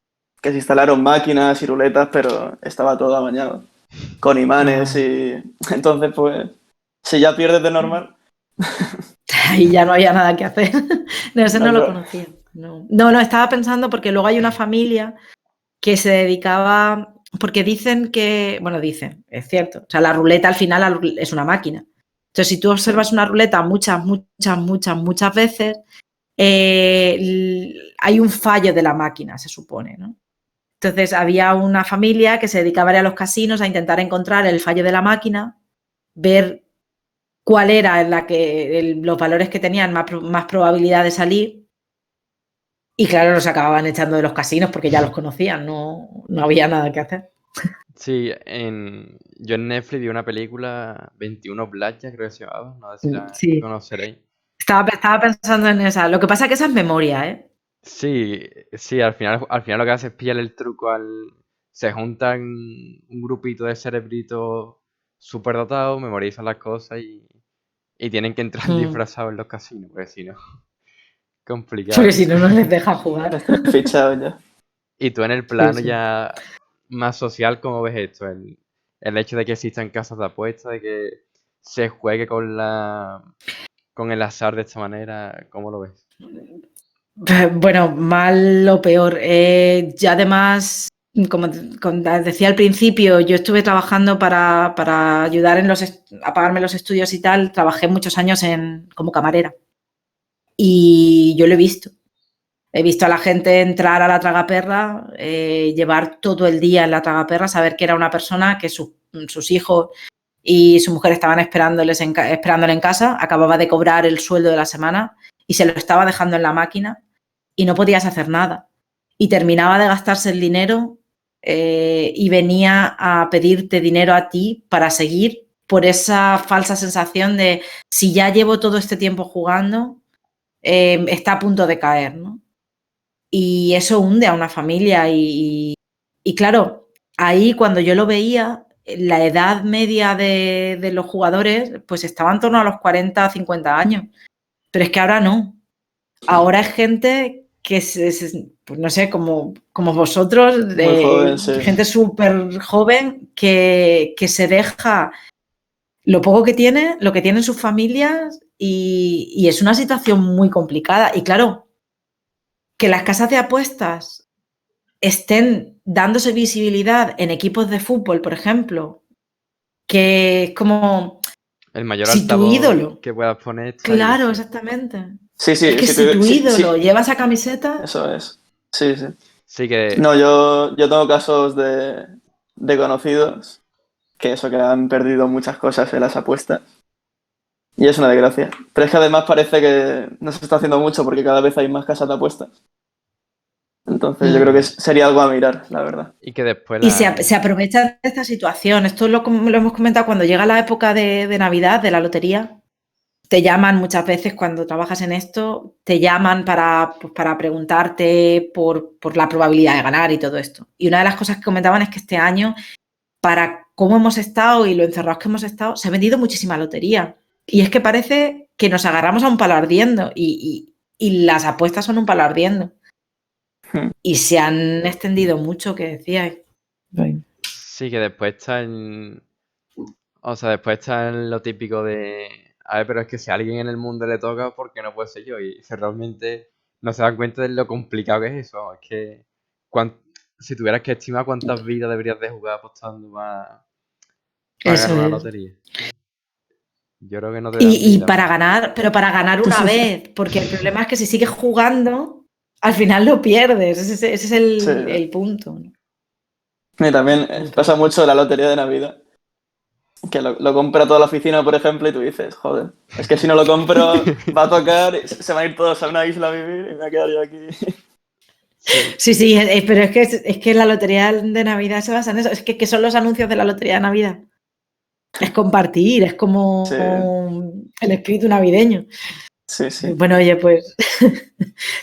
que se instalaron máquinas y ruletas, pero estaba todo amañado, con imanes y... Entonces, pues, si ya pierdes de normal... Ahí ya no había nada que hacer. No, ese no lo No, conocía. No, estaba pensando porque luego hay una familia que se dedicaba, porque dicen que, bueno, dicen, es cierto, o sea, la ruleta al final es una máquina. Entonces, si tú observas una ruleta muchas veces, hay un fallo de la máquina, se supone, ¿no? Entonces, había una familia que se dedicaba a ir a los casinos a intentar encontrar el fallo de la máquina, ver cuál era los valores que tenían más probabilidad de salir. Y claro, los acababan echando de los casinos porque ya los conocían, no había nada que hacer. Sí, yo en Netflix vi una película, 21 Blackjack, creo que se llamaba, no sé si la Sí, conoceréis. estaba pensando en esa. Lo que pasa es que esa es memoria, ¿eh? Sí, sí, al final lo que hace es pillar el truco se juntan un grupito de cerebritos superdotados, memorizan las cosas y tienen que entrar Mm. disfrazados en los casinos, porque si no, Porque complicado. si no, no les deja jugar. Están fichados ya. Y tú en el Sí, plano sí. ya más social, ¿cómo ves esto? El hecho de que existan casas de apuestas, de que se juegue con el azar de esta manera, ¿cómo lo ves? Bueno, mal o peor. Ya además, como decía al principio, yo estuve trabajando para ayudar a pagarme los estudios y tal. Trabajé muchos años como camarera. Y yo lo he visto. He visto a la gente entrar a la tragaperra, llevar todo el día en la tragaperra, saber que era una persona que sus hijos y su mujer estaban esperándole en casa, acababa de cobrar el sueldo de la semana y se lo estaba dejando en la máquina y no podías hacer nada. Y terminaba de gastarse el dinero y venía a pedirte dinero a ti para seguir por esa falsa sensación de si ya llevo todo este tiempo jugando, está a punto de caer, ¿no? Y eso hunde a una familia y claro, ahí cuando yo lo veía, la edad media de los jugadores pues estaba en torno a los 40 o 50 años, pero es que ahora no. Ahora es gente que, pues no sé, como vosotros, Muy joven, sí. gente súper joven que se deja lo poco que tiene, lo que tienen sus familias y es una situación muy complicada. Y claro, que las casas de apuestas estén dándose visibilidad en equipos de fútbol, por ejemplo, que es como El mayor si tu altavoz ídolo, que puedas poner está ahí, claro, sí. exactamente. Sí, Es sí, que sí, si tu sí, ídolo sí, lleva esa camiseta, eso es. Sí, sí. Sí que No, yo tengo casos de conocidos que eso, que han perdido muchas cosas en las apuestas. Y es una desgracia. Pero es que además parece que no se está haciendo mucho porque cada vez hay más casas de apuestas. Entonces yo creo que sí, sería algo a mirar, la verdad. y que después y se aprovechan de esta situación. Esto lo hemos comentado cuando llega la época de Navidad, de la lotería. Te llaman muchas veces cuando trabajas en esto, te llaman pues, para preguntarte por la probabilidad de ganar y todo esto. Y una de las cosas que comentaban es que este año, para cómo hemos estado y lo encerrados que hemos estado, se ha vendido muchísima lotería. Y es que parece que nos agarramos a un palo ardiendo y las apuestas son un palo ardiendo. Hmm. Y se han extendido mucho, que decíais. sí que después o sea, después está en lo típico de, a ver, pero es que si a alguien en el mundo le toca, ¿por qué no puede ser yo? Y si realmente no se dan cuenta de lo complicado que es eso. Es que si tuvieras que estimar cuántas vidas deberías de jugar apostando para Eso ganar una es. lotería. Yo creo que no te dan Y vida para más. ganar, pero para ganar una vez, porque el problema es que si sigues jugando, al final lo pierdes. Ese es Sí. el punto, ¿no? Y también El pasa punto. mucho la lotería de Navidad. Que lo compra toda la oficina, por ejemplo, y tú dices, joder, es que si no lo compro, va a tocar, se van a ir todos a una isla a vivir y me voy a quedar yo aquí. Sí, Sí, sí, pero es que la lotería de Navidad se basa en eso. Es que son los anuncios de la lotería de Navidad. Es compartir, es Sí, como el espíritu navideño. sí, sí. Bueno, oye, pues sí,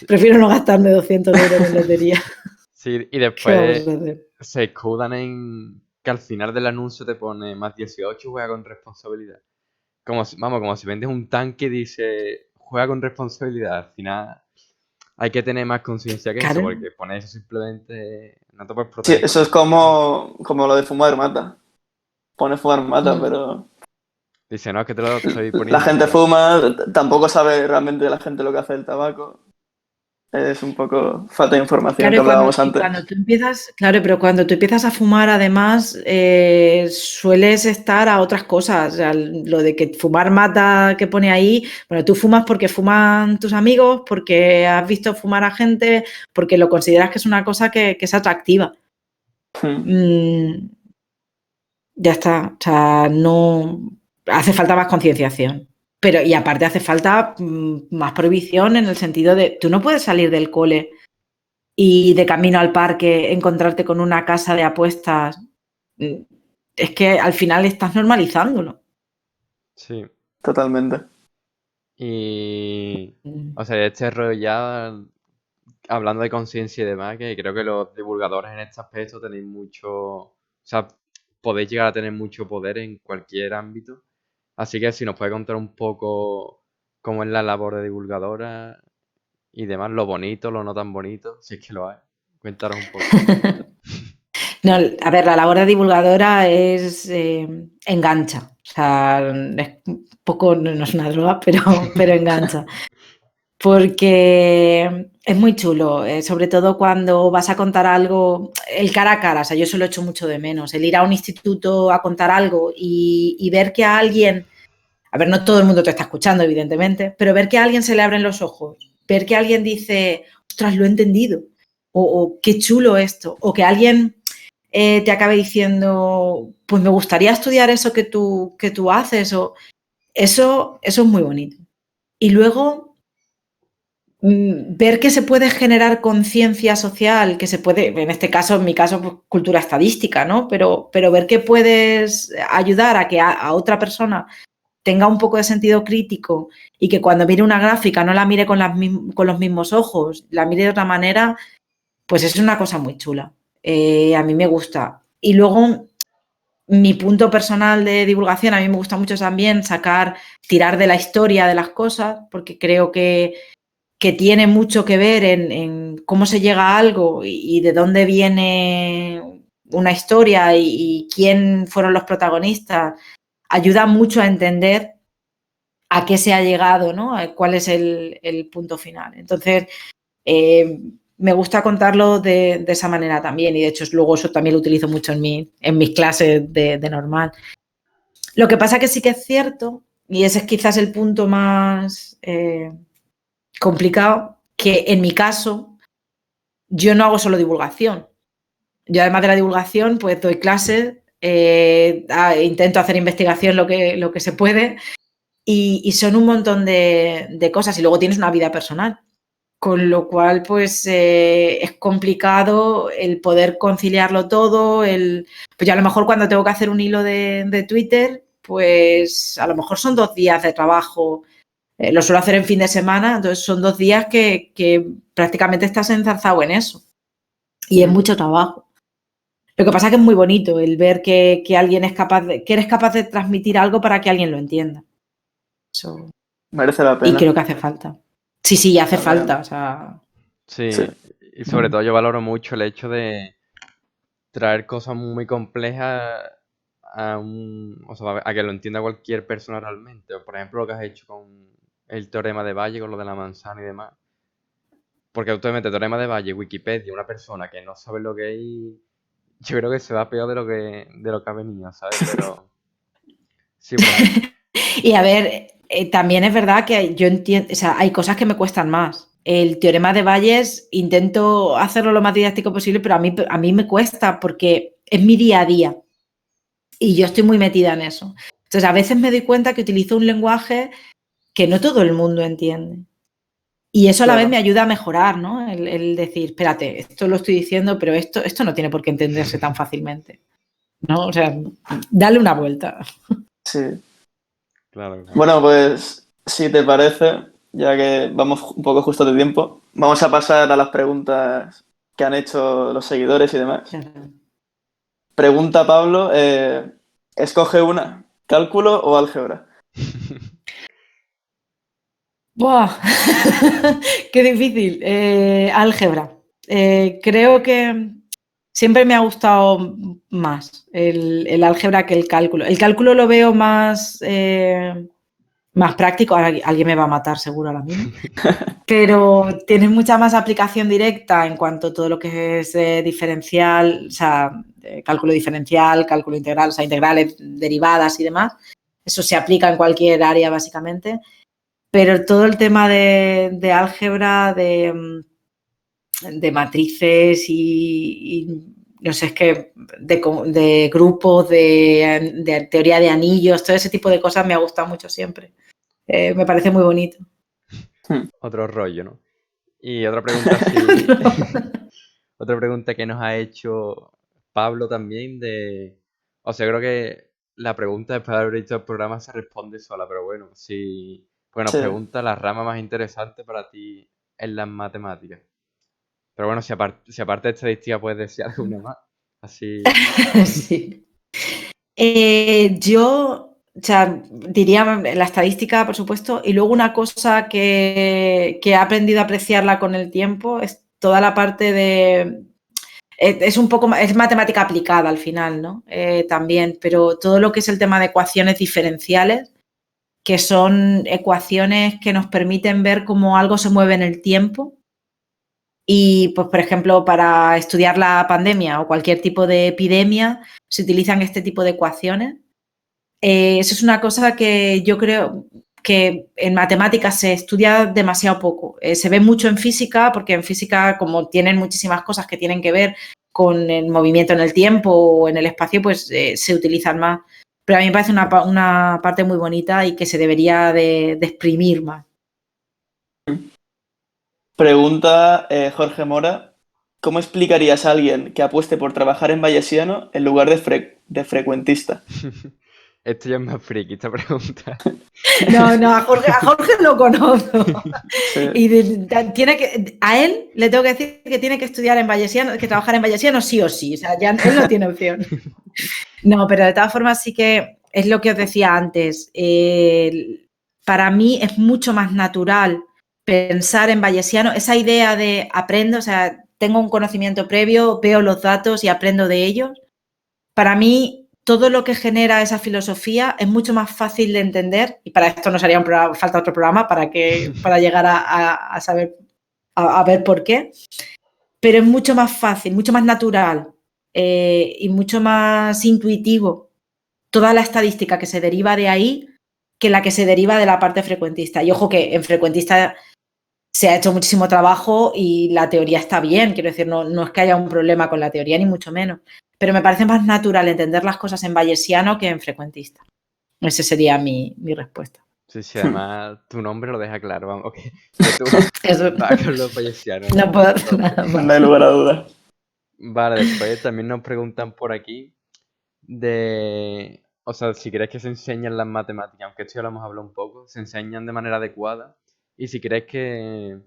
prefiero no gastarme 200 euros en lotería. sí, y ¿Qué vamos después a hacer? se escudan en que al final del anuncio te pone más 18, juega con responsabilidad. Como si vendes un tanque y dice, juega con responsabilidad. Al final hay que tener más conciencia que eso, Claro. porque poner eso simplemente no te puedes Sí, proteger eso contra es eso mismo. como lo de fumar mata. Pone fumar mata, Mm. pero Dice, no, es que te lo estoy la poniendo gente para... fuma, tampoco sabe realmente la gente lo que hace el tabaco. Es un poco falta de información Claro, que hablábamos y cuando antes. tú empiezas, claro, pero cuando tú empiezas a fumar, además, sueles estar a otras cosas. O sea, lo de que fumar mata que pone ahí, bueno, tú fumas porque fuman tus amigos, porque has visto fumar a gente, porque lo consideras que es una cosa que es atractiva. Mm, ya está. O sea, no hace falta más concienciación. Pero, y aparte hace falta más prohibición en el sentido de, tú no puedes salir del cole y de camino al parque encontrarte con una casa de apuestas es que al final estás normalizándolo. Sí. Totalmente. Y, o sea, este rollo ya, hablando de conciencia y demás, que creo que los divulgadores en este aspecto tenéis mucho, o sea, podéis llegar a tener mucho poder en cualquier ámbito. Así que si nos puede contar un poco cómo es la labor de divulgadora y demás, lo bonito, lo no tan bonito, si es que lo hay. Cuéntanos un poco. No, a ver, la labor de divulgadora es engancha. O sea, es un poco, no es una droga, pero engancha. Porque es muy chulo, sobre todo cuando vas a contar algo, el cara a cara, o sea, yo eso lo echo mucho de menos, el ir a un instituto a contar algo y ver que a alguien, a ver, no todo el mundo te está escuchando, evidentemente, pero ver que a alguien se le abren los ojos, ver que alguien dice, ostras, lo he entendido, o qué chulo esto, o que alguien te acabe diciendo, pues me gustaría estudiar eso que tú haces, o eso es muy bonito. Y luego ver que se puede generar conciencia social, que se puede, en este caso, en mi caso, pues, cultura estadística, ¿no? Pero ver que puedes ayudar a que a otra persona tenga un poco de sentido crítico y que cuando mire una gráfica no la mire con los mismos ojos, la mire de otra manera, pues es una cosa muy chula. A mí me gusta. Y luego, mi punto personal de divulgación, a mí me gusta mucho también tirar de la historia de las cosas, porque creo que tiene mucho que ver en cómo se llega a algo y de dónde viene una historia y quién fueron los protagonistas, ayuda mucho a entender a qué se ha llegado, ¿no? A cuál es el punto final. Entonces, me gusta contarlo de esa manera también y de hecho luego eso también lo utilizo mucho en mis clases de normal. Lo que pasa que sí que es cierto, y ese es quizás el punto más complicado, que en mi caso yo no hago solo divulgación. Yo además de la divulgación pues doy clases, intento hacer investigación lo que se puede y son un montón de cosas y luego tienes una vida personal. Con lo cual, pues es complicado el poder conciliarlo todo. Pues ya a lo mejor cuando tengo que hacer un hilo de Twitter, pues a lo mejor son 2 días de trabajo. Lo suelo hacer en fin de semana, entonces son 2 días que prácticamente estás enzarzado en eso. Y es mucho trabajo. Lo que pasa es que es muy bonito el ver que alguien que eres capaz de transmitir algo para que alguien lo entienda. Eso. Merece la Y pena. creo que hace falta. Sí, hace La verdad. falta. O sea, Sí, Sí. y sobre todo yo valoro mucho el hecho de traer cosas muy complejas o sea, a que lo entienda cualquier persona realmente. O, por ejemplo, lo que has hecho con el teorema de Bayes, con lo de la manzana y demás. Porque actualmente teorema de Bayes, Wikipedia, una persona que no sabe lo que es, yo creo que se va peor de lo que ha venido, ¿sabes? Pero sí, por ejemplo. y a ver, también es verdad que yo entiendo, o sea, hay cosas que me cuestan más. El teorema de Bayes intento hacerlo lo más didáctico posible, pero a mí me cuesta porque es mi día a día y yo estoy muy metida en eso. Entonces, a veces me doy cuenta que utilizo un lenguaje que no todo el mundo entiende. Y eso a la vez Claro. me ayuda a mejorar, ¿no? El decir, espérate, esto lo estoy diciendo, pero esto no tiene por qué entenderse tan fácilmente, ¿no? O sea, dale una vuelta. Sí. Claro, claro. Bueno, pues si te parece, ya que vamos un poco justo de tiempo, vamos a pasar a las preguntas que han hecho los seguidores y demás. Pregunta Pablo, escoge una, ¿cálculo o álgebra? ¡Buah! ¡Qué difícil! Álgebra. Creo que siempre me ha gustado más el álgebra que el cálculo. El cálculo lo veo más práctico. Ahora alguien me va a matar seguro ahora mismo. Pero tiene mucha más aplicación directa en cuanto a todo lo que es diferencial, o sea, cálculo diferencial, cálculo integral, o sea, integrales, derivadas y demás. Eso se aplica en cualquier área básicamente. Pero todo el tema de álgebra, de matrices y no sé, es que de grupos, de teoría de anillos, todo ese tipo de cosas me ha gustado mucho siempre. Me parece muy bonito. Otro rollo, ¿no? Y otra pregunta otra pregunta que nos ha hecho Pablo también O sea, creo que la pregunta después de haber visto el programa se responde sola, pero bueno, si pues nos Sí. pregunta la rama más interesante para ti en las matemáticas. Pero bueno, si aparte de estadística puedes decir alguna más, así. Sí. Yo, o sea, diría la estadística, por supuesto, y luego una cosa que he aprendido a apreciarla con el tiempo es toda la parte de... Es un poco, es matemática aplicada al final, ¿no? También, pero todo lo que es el tema de ecuaciones diferenciales, que son ecuaciones que nos permiten ver cómo algo se mueve en el tiempo. Y, pues, por ejemplo, para estudiar la pandemia o cualquier tipo de epidemia, se utilizan este tipo de ecuaciones. Eso es una cosa que yo creo que en matemáticas se estudia demasiado poco. Se ve mucho en física, porque en física, como tienen muchísimas cosas que tienen que ver con el movimiento en el tiempo o en el espacio, pues se utilizan más. Pero a mí me parece una parte muy bonita y que se debería de exprimir más. Pregunta Jorge Mora. ¿Cómo explicarías a alguien que apueste por trabajar en Bayesiano en lugar de frecuentista? Esto ya es más friki, esta pregunta. No, a Jorge lo conozco. Sí. Y a él le tengo que decir que tiene que estudiar en Bayesiano, que trabajar en Bayesiano sí o sí. O sea, ya él no tiene opción. No, pero de todas formas sí que es lo que os decía antes. Para mí es mucho más natural pensar en Bayesiano. Esa idea de aprendo, o sea, tengo un conocimiento previo, veo los datos y aprendo de ellos. Para mí, todo lo que genera esa filosofía es mucho más fácil de entender, y para esto nos haría falta otro programa para llegar a saber, a ver por qué, pero es mucho más fácil, mucho más natural y mucho más intuitivo toda la estadística que se deriva de ahí que la que se deriva de la parte frecuentista. Y ojo que en frecuentista se ha hecho muchísimo trabajo y la teoría está bien, quiero decir, no es que haya un problema con la teoría, ni mucho menos. Pero me parece más natural entender las cosas en bayesiano que en frecuentista. Esa sería mi respuesta. Sí, sí, además tu nombre lo deja claro, vamos, que tú Eso. vas con los bayesianos. No puedo hacer nada más. No hay lugar a dudas. Vale, después también nos preguntan por aquí o sea, si crees que se enseñan las matemáticas, aunque esto ya lo hemos hablado un poco, se enseñan de manera adecuada y si crees que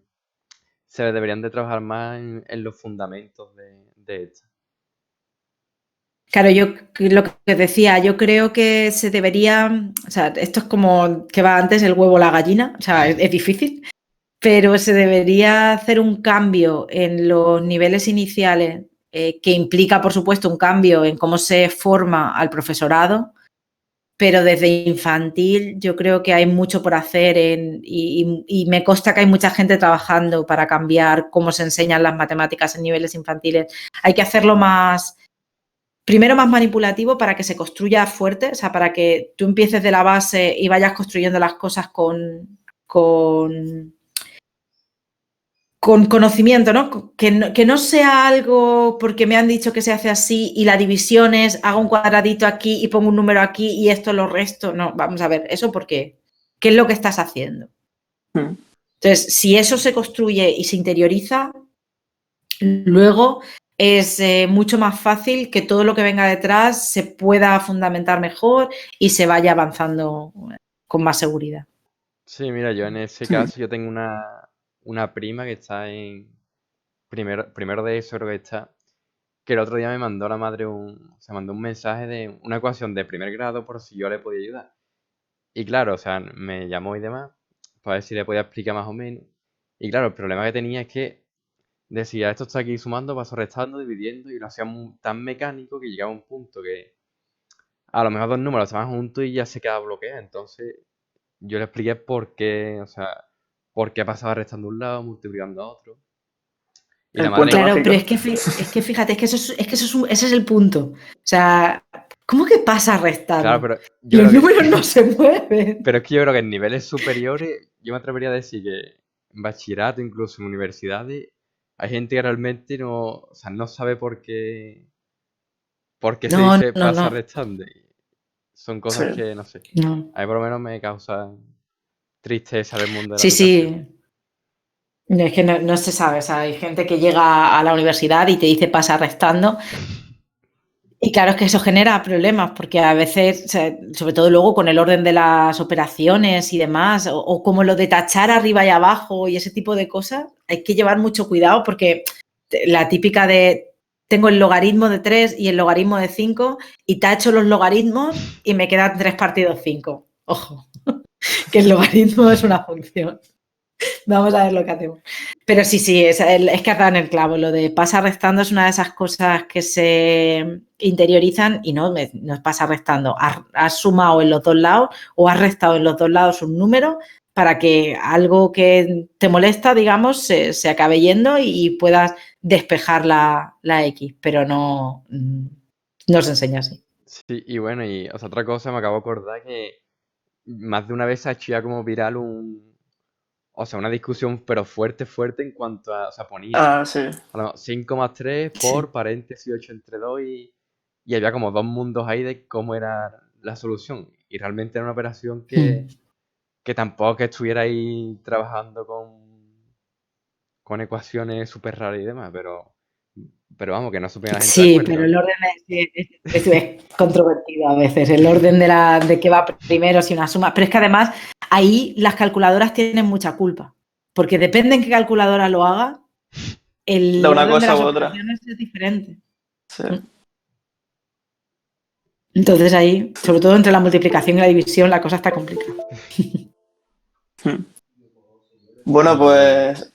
se deberían de trabajar más en los fundamentos de esto. Claro, yo lo que decía, yo creo que se debería, o sea, esto es como que va antes el huevo o la gallina, o sea, es difícil, pero se debería hacer un cambio en los niveles iniciales que implica, por supuesto, un cambio en cómo se forma al profesorado, pero desde infantil yo creo que hay mucho por hacer y me consta que hay mucha gente trabajando para cambiar cómo se enseñan las matemáticas en niveles infantiles. Hay que hacerlo primero más manipulativo para que se construya fuerte, o sea, para que tú empieces de la base y vayas construyendo las cosas con conocimiento, ¿no? Que no sea algo porque me han dicho que se hace así y la división es hago un cuadradito aquí y pongo un número aquí y esto lo resto. No, vamos a ver, ¿eso por qué? ¿Qué es lo que estás haciendo? Entonces, si eso se construye y se interioriza, luego es mucho más fácil que todo lo que venga detrás se pueda fundamentar mejor y se vaya avanzando con más seguridad. Sí, mira, yo en ese caso yo tengo una prima que está en primero de eso, creo que está, que el otro día me mandó la madre se mandó un mensaje de una ecuación de primer grado por si yo le podía ayudar. Y claro, o sea, me llamó y demás, para ver si le podía explicar más o menos. Y claro, el problema que tenía es que decía, esto está aquí sumando, paso restando, dividiendo, y lo hacía tan mecánico que llegaba a un punto que a lo mejor dos números estaban juntos y ya se quedaba bloqueado. Entonces, yo le expliqué por qué, o sea, por qué pasaba restando un lado, multiplicando a otro. Y la El madre, puente Claro, mágico. pero es que fíjate, ese es el punto. O sea, ¿cómo que pasa restando? claro, pero yo Los creo números no se mueven. pero es que yo creo que en niveles superiores, yo me atrevería a decir que en bachillerato, incluso en universidades, hay gente que realmente o sea, no sabe por qué se No, dice no, pasa no. restando. Y son Sí. cosas que, no sé, No. a mí por lo menos me causa tristeza del mundo de la Sí, educación. sí. No, es que no se sabe. O sea, hay gente que llega a la universidad y te dice pasa restando Y claro, es que eso genera problemas, porque a veces, o sea, sobre todo luego con el orden de las operaciones y demás, o como lo de tachar arriba y abajo y ese tipo de cosas, hay que llevar mucho cuidado porque la típica de tengo el logaritmo de 3 y el logaritmo de 5 y tacho los logaritmos y me quedan 3 partidos 5. Ojo, que el logaritmo es una función. Vamos a ver lo que hacemos. Pero sí, es que has dado en el clavo. Lo de pasa restando es una de esas cosas que se interiorizan y no pasa restando. Has sumado en los dos lados o has restado en los dos lados un número para que algo que te molesta, digamos, se acabe yendo y puedas despejar la X, pero no se enseña así. Sí, y bueno, o sea, otra cosa, me acabo de acordar que más de una vez se ha hecho ya como viral o sea, una discusión, pero fuerte, fuerte en cuanto a, o sea, ponía Ah, sí. 5 más 3 por paréntesis 8 entre 2 y había como dos mundos ahí de cómo era la solución. Y realmente era una operación que tampoco que estuviera ahí trabajando con ecuaciones súper raras y demás, pero vamos, que no se ponían la gente de Sí, acuerdo. pero el orden es controvertido a veces, el orden de qué va primero, si una suma. Pero es que además ahí las calculadoras tienen mucha culpa, porque depende en qué calculadora lo haga, el De una orden de cosa las u otra. operaciones es diferente. Sí. Entonces ahí, sobre todo entre la multiplicación y la división, la cosa está complicada. Bueno, pues...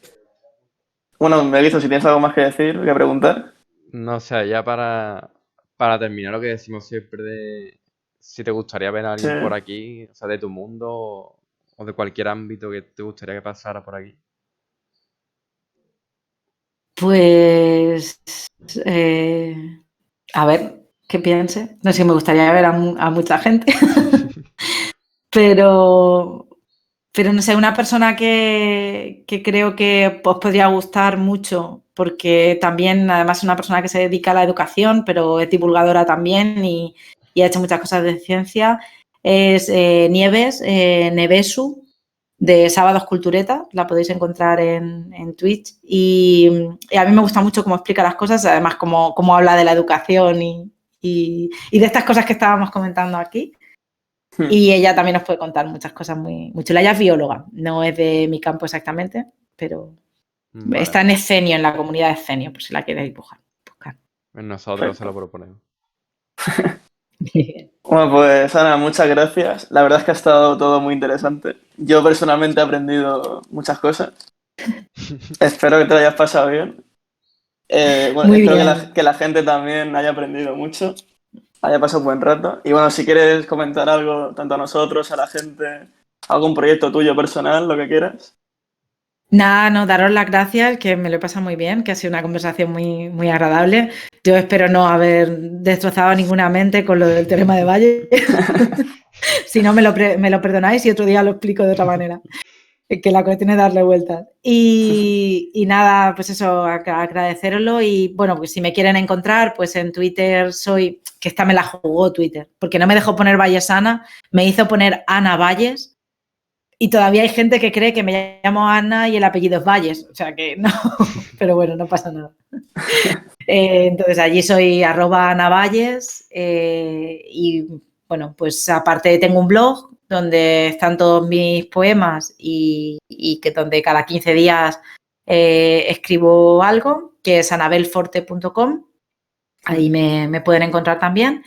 Bueno, Melissa, si tienes algo más que decir, que preguntar. No sé, ya para terminar lo que decimos siempre de si te gustaría ver a Sí. alguien por aquí, o sea, de tu mundo o de cualquier ámbito que te gustaría que pasara por aquí. Pues, a ver, ¿qué piense? No sé, me gustaría ver a mucha gente, pero no sé, una persona que creo que os podría gustar mucho, porque también, además, es una persona que se dedica a la educación, pero es divulgadora también y ha hecho muchas cosas de ciencia, es Nieves, Nevesu, de Sábados Cultureta, la podéis encontrar en Twitch. Y a mí me gusta mucho cómo explica las cosas, además cómo habla de la educación y de estas cosas que estábamos comentando aquí. Y ella también nos puede contar muchas cosas muy chulas. Ella es bióloga, no es de mi campo exactamente, pero Vale, está en Escenio, en la comunidad de Escenio, por si la queréis buscar. pues nosotros se lo proponemos. Bueno, pues Ana, muchas gracias. La verdad es que ha estado todo muy interesante. Yo personalmente he aprendido muchas cosas. Espero que te lo hayas pasado bien. Bueno, Muy espero bien. que la gente también haya aprendido mucho, haya pasado un buen rato. Y bueno, si quieres comentar algo, tanto a nosotros, a la gente, algún proyecto tuyo personal, lo que quieras. Nada, no, daros las gracias, que me lo he pasado muy bien, que ha sido una conversación muy agradable. Yo espero no haber destrozado ninguna mente con lo del teorema de Valle. Si no, me lo perdonáis y otro día lo explico de otra manera. Que la cuestión es darle vueltas. Y nada, pues eso, agradeceroslo. Y bueno, pues si me quieren encontrar, pues en Twitter soy, que esta me la jugó Twitter, porque no me dejó poner Vallesana, me hizo poner Ana Valles. Y todavía hay gente que cree que me llamo Ana y el apellido es Valles. O sea que no, pero bueno, no pasa nada. Entonces allí soy @AnaValles y bueno, pues aparte tengo un blog donde están todos mis poemas y que donde cada 15 días escribo algo, que es anabelforte.com. Ahí me pueden encontrar también.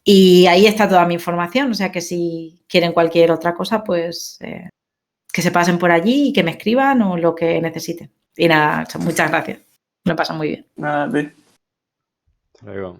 Y ahí está toda mi información, o sea que si quieren cualquier otra cosa, pues que se pasen por allí y que me escriban o lo que necesiten. Y nada, muchas gracias. Me lo paso muy bien. Nada, a ti. Hasta luego.